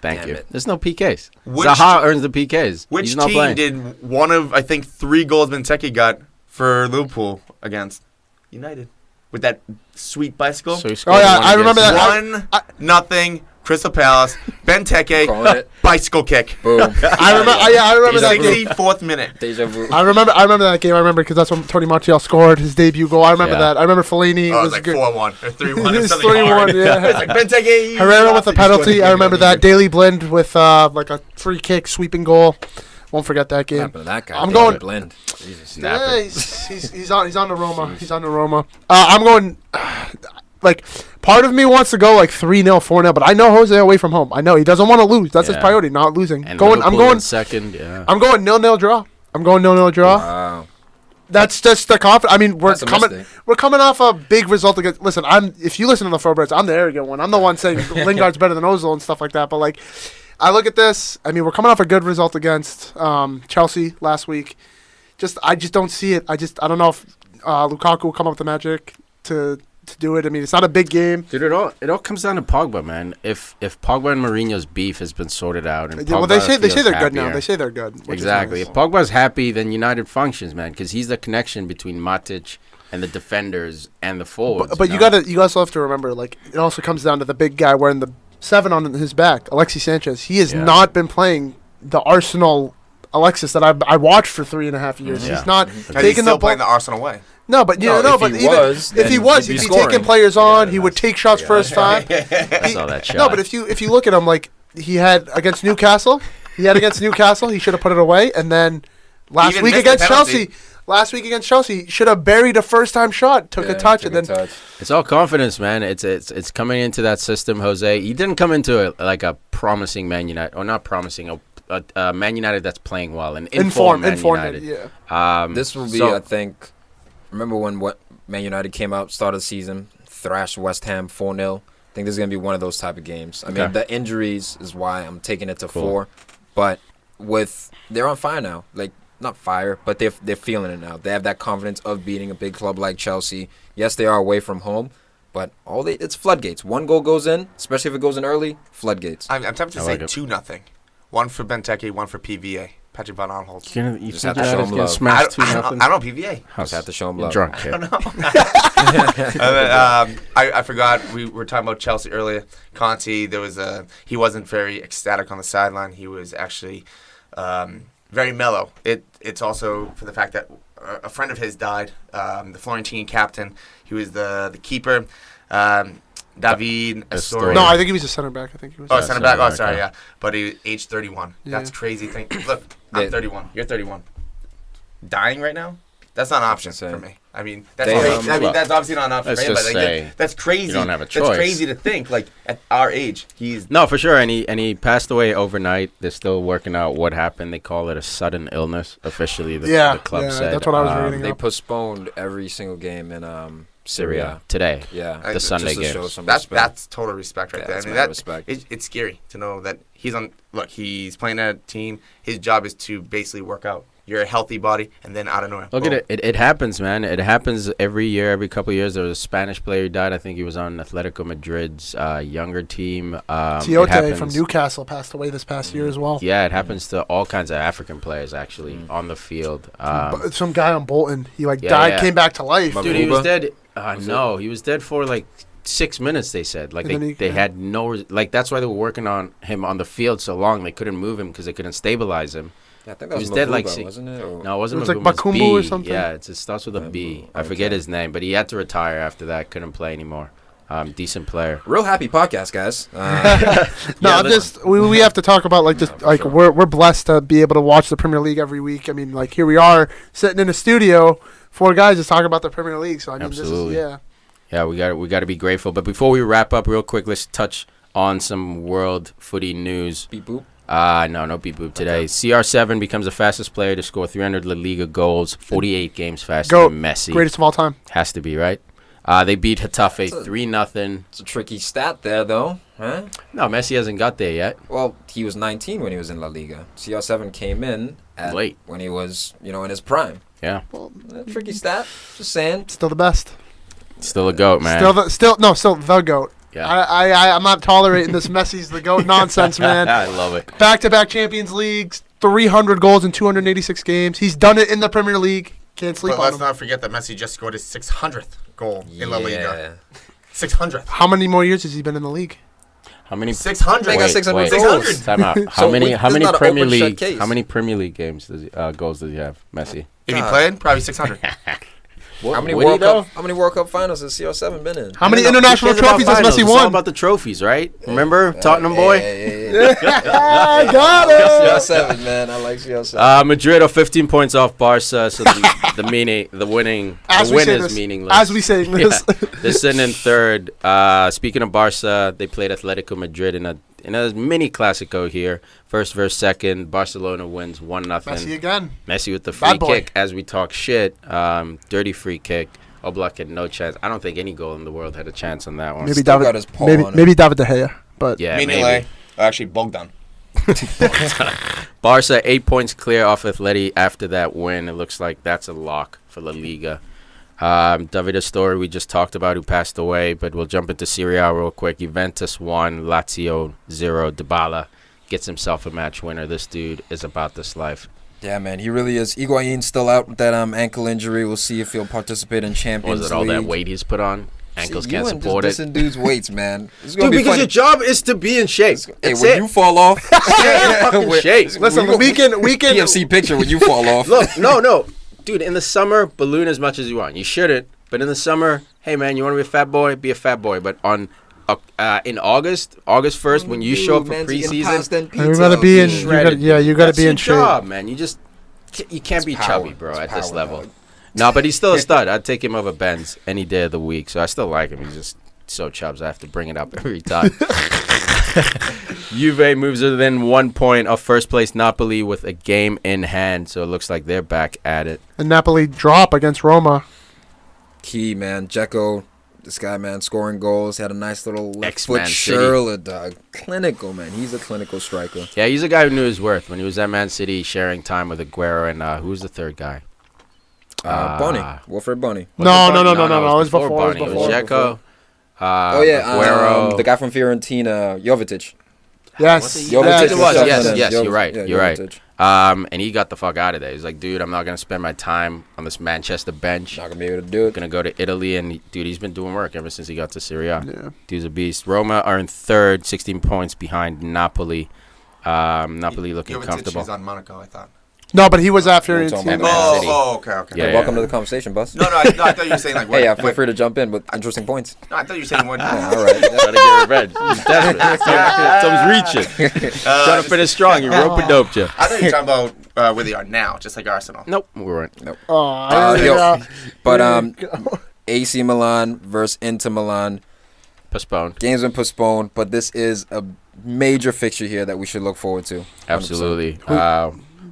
Thank Damn you. it. There's no PKs. Which Zaha earns the PKs. Which He's not team playing. did one of, I think, 3 goals Benteke got for Liverpool against United? With that sweet bicycle? So he scored Oh, yeah, one I remember against- that. 1-0, Crystal Palace, Benteke, Calling it. bicycle kick. Boom. I remember that game. 64th minute. Deja vu. I remember that game. I remember because that's when Tony Martial scored his debut goal. I remember Yeah. that. I remember Fellini. Oh, it was was like good. 4-1 or 3-1 It or was something 3-1, hard. yeah. It's like Benteke. Herrera with a penalty. I remember that. Daily Blind with like a free kick, sweeping goal. Won't forget that What game. happened to that guy? I'm David going- Blend. Jesus. Snap Yeah, it. he's on the Roma. He's on the Roma. I'm going. Like, part of me wants to go like 3-0, 4-0, but I know Jose away from home. I know he doesn't want to lose. That's his Yeah. priority, not losing. And I'm Liverpool going. in second. Yeah. I'm going 0-0 draw. I'm going 0-0 draw. Wow. That's just the confidence. I mean, That's a mistake. we're coming off a big result against. Listen, if you listen to the Faux Brits, I'm the arrogant one. I'm the one saying Lingard's better than Ozil and stuff like that. But like, I look at this. I mean, we're coming off a good result against Chelsea last week. I just don't see it. I don't know if Lukaku will come up with the magic to do it. I mean, it's not a big game. Dude, it all comes down to Pogba, man. If Pogba and Mourinho's beef has been sorted out, and Well, Pogba they say feels they're good now. happier- They say they're good. which is Exactly. nice. If Pogba's happy, then United functions, man, because he's the connection between Matic and the defenders and the forwards. But you also have to remember, like, it also comes down to the big guy wearing the 7 on his back, Alexis Sanchez. He has Yeah. not been playing the Arsenal Alexis that I watched for 3.5 years. Yeah. He's not He's taking still the playing ball. the Arsenal way. No, but you No, know, if but he even was, if he then was, he'd he'd be be taking scoring. players on. Yeah, He would that's- take shots first time. I saw that shot. No, but if you look at him, like he had against Newcastle, he should have put it away. And then last Even week missed the against penalty. Chelsea, last week against Chelsea. Should have buried a first-time shot, took a touch, and then... It's all confidence, man. It's coming into that system, Jose. He didn't come into a promising Man United, or not promising, a Man United that's playing well, an informed Man United. Yeah. This will be, I think, remember when Man United came out, started the season, thrashed West Ham 4-0. I think this is going to be one of those type of games. I mean, the injuries is why I'm taking it to 4. But they're on fire now. Like, not fire, but they're feeling it now. They have that confidence of beating a big club like Chelsea. Yes, they are away from home, but it's floodgates. One goal goes in, especially if it goes in early, floodgates. I'm tempted to say 2-0. One for Benteke, one for PVA. Patrick Van Aanholt. You just have to show him love. I don't know PVA. Just have to show him love. Drunk kid. I don't know. I forgot we were talking about Chelsea earlier. Conte, he wasn't very ecstatic on the sideline. He was actually very mellow. It's also for the fact that a friend of his died, the Florentine captain. He was the keeper. David Astori. No, I think he was a center back. I think he was. Oh, center back. Oh, sorry, yeah. But he aged 31. Yeah. That's crazy thing. Look, I'm 31. You're 31. Dying right now? That's not an option for me. I mean, that's that's obviously not an option for him. But like, that's crazy. You don't have a choice. That's crazy to think. Like at our age, no, for sure. And he passed away overnight. They're still working out what happened. They call it a sudden illness. Officially, the club said. That's what I was reading. They postponed every single game in Syria today. Yeah, the Sunday game. That's total respect right there. I mean, respect. It's scary to know that he's on. Look, he's playing at a team. His job is to basically work out. You're a healthy body, and then out of nowhere. Look at it. It happens, man. It happens every year, every couple of years. There was a Spanish player who died. I think he was on Atletico Madrid's younger team. Tiote from Newcastle passed away this past year as well. Yeah, it happens to all kinds of African players, actually, on the field. Some guy on Bolton, he died, came back to life. Dude, he was dead. No, he was dead for like 6 minutes, they said. Like they had no... that's why they were working on him on the field so long. They couldn't move him because they couldn't stabilize him. Yeah, I think that was dead, wasn't it? No, it wasn't. It was like Bakumbu or something. Yeah, it starts with a B. I forget his name, but he had to retire after that. Couldn't play anymore. Decent player. Real happy podcast, guys. We have to talk about we're blessed to be able to watch the Premier League every week. I mean, like here we are sitting in a studio, 4 guys just talking about the Premier League. So I mean, absolutely. This is Yeah, we got to be grateful. But before we wrap up, real quick, let's touch on some world footy news. Beep boop. No beep boop today. Okay. CR7 becomes the fastest player to score 300 La Liga goals, 48 games faster than Messi. Greatest of all time. Has to be, right? They beat Getafe 3-0. It's a tricky stat there, though. Huh? No, Messi hasn't got there yet. Well, he was 19 when he was in La Liga. CR7 came in late when he was, in his prime. Yeah. Well, tricky stat. Just saying. Still the best. Still a GOAT, man. Still the GOAT. Yeah. I'm not tolerating this Messi's the GOAT nonsense, man. I love it. Back-to-back Champions Leagues, 300 goals in 286 games. He's done it in the Premier League. Can't sleep on him. Let's not forget that Messi just scored his 600th goal in La Liga. 600th. How many more years has he been in the league? How many? 600. They got 600 goals. Time out. How many Premier League? How many Premier League games goals does he have, Messi? If he played, probably 600. How many World Cup finals has CR7 been in? How many international trophies has Messi won? It's all about the trophies, right? Remember Tottenham boy? I got it. CR7, man. I like CR7. Madrid are 15 points off Barca, so the win is meaningless. As we say this. Yeah. They're sitting in third. Speaking of Barca, they played Atletico Madrid in a mini Clasico here. First versus second. Barcelona wins 1-0. Messi again. Messi with the free kick as we talk shit. Dirty free kick. Oblak had no chance. I don't think any goal in the world had a chance on that one. Maybe David De Gea. But yeah, maybe. Actually, Bogdan. Barca 8 points clear off Atleti after that win. It looks like that's a lock for La Liga. David Astori, we just talked about, who passed away, but we'll jump into Serie A real quick. Juventus 1, Lazio 0. Dybala gets himself a match winner. This dude is about this life. Yeah, man, he really is. Higuain's still out with that ankle injury. We'll see if he'll participate in Champions League. Was it all that weight he's put on? Ankles can't support it. Dissing dudes' weights, man. Dude, because your job is to be in shape. Hey, when you fall off, shape. Listen, we can PFC picture when you fall off. Look, no. Dude, in the summer, balloon as much as you want. You shouldn't. But in the summer, hey, man, you want to be a fat boy? Be a fat boy. But in August 1st, when you show up for preseason, you got to be in shape. That's your job, man. You can't be chubby, bro, at this level. No, but he's still a stud. I'd take him over Benz any day of the week. So I still like him. He's just so chubs. I have to bring it up every time. Juve moves within 1 point of first place Napoli with a game in hand. So it looks like they're back at it. And Napoli drop against Roma. Key, man. Dzeko, this guy, man, scoring goals. Had a nice little left foot Ex-Man Shirley, dog. Clinical, man. He's a clinical striker. Yeah, he's a guy who knew his worth when he was at Man City sharing time with Aguero and who was the third guy? Bonny. Wilfred Bonny. No. It was before. Bonny. It was Dzeko. Aguero. The guy from Fiorentina, Jovetic. Yes. Jovetic was. Yes, Yes, you're right. Yeah, You're right. Jovetic. And he got the fuck out of there. He's like, dude, I'm not going to spend my time on this Manchester bench. Not going to be able to do it. Going to go to Italy. And, dude, he's been doing work ever since he got to Serie A. Yeah. Dude's a beast. Roma are in third, 16 points behind Napoli. Napoli looking comfortable. He's on Monaco, I thought. No, but he was at talking Fiorentina. about Okay. Yeah, welcome to the conversation, Bus. No, I thought you were saying like. Hey, feel free to jump in with interesting points. No, I thought you were saying what. Yeah, all right. Trying to get revenge. He's desperate. Someone's reaching. Trying to finish strong. You rope and doped you. I thought you were talking about where they are now, just like Arsenal. Nope, we weren't. Nope. But AC Milan versus Inter Milan. Postponed. Game's been postponed, but this is a major fixture here that we should look forward to. 100%. Absolutely.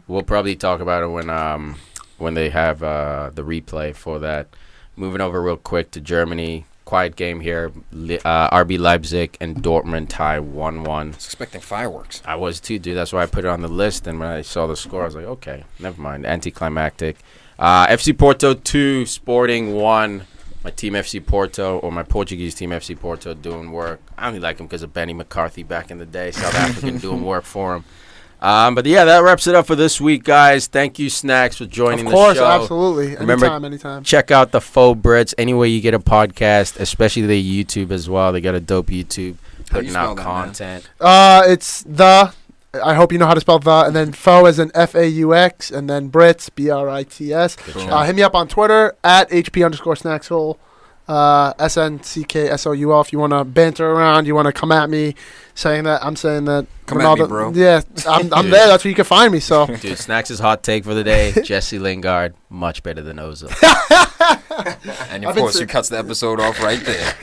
We'll probably talk about it when they have the replay for that. Moving over real quick to Germany. Quiet game here. RB Leipzig and Dortmund tie 1-1. I was expecting fireworks. I was too, dude. That's why I put it on the list. And when I saw the score, I was like, okay, never mind. Anticlimactic. FC Porto 2, Sporting 1. My team FC Porto, or my Portuguese team FC Porto, doing work. I only like him because of Benny McCarthy back in the day. South African doing work for him. But yeah, that wraps it up for this week, guys. Thank you, Snacks, for joining the show. Of course, absolutely. Anytime. Check out the Faux Brits anywhere you get a podcast, especially the YouTube as well. They got a dope YouTube putting out content. It's the. I hope you know how to spell the, and then Faux as in F-A-U-X, and then Brits, B-R-I-T-S. Hit me up on Twitter at HP_Snackshole. SNCKSOUL. If you want to banter around, you want to come at me saying that, I'm saying that. Come at me, bro. Yeah, I'm there. That's where you can find me. So, dude, Snacks' hot take for the day: Jesse Lingard, much better than Ozil. And of course, you cuts the episode off right there.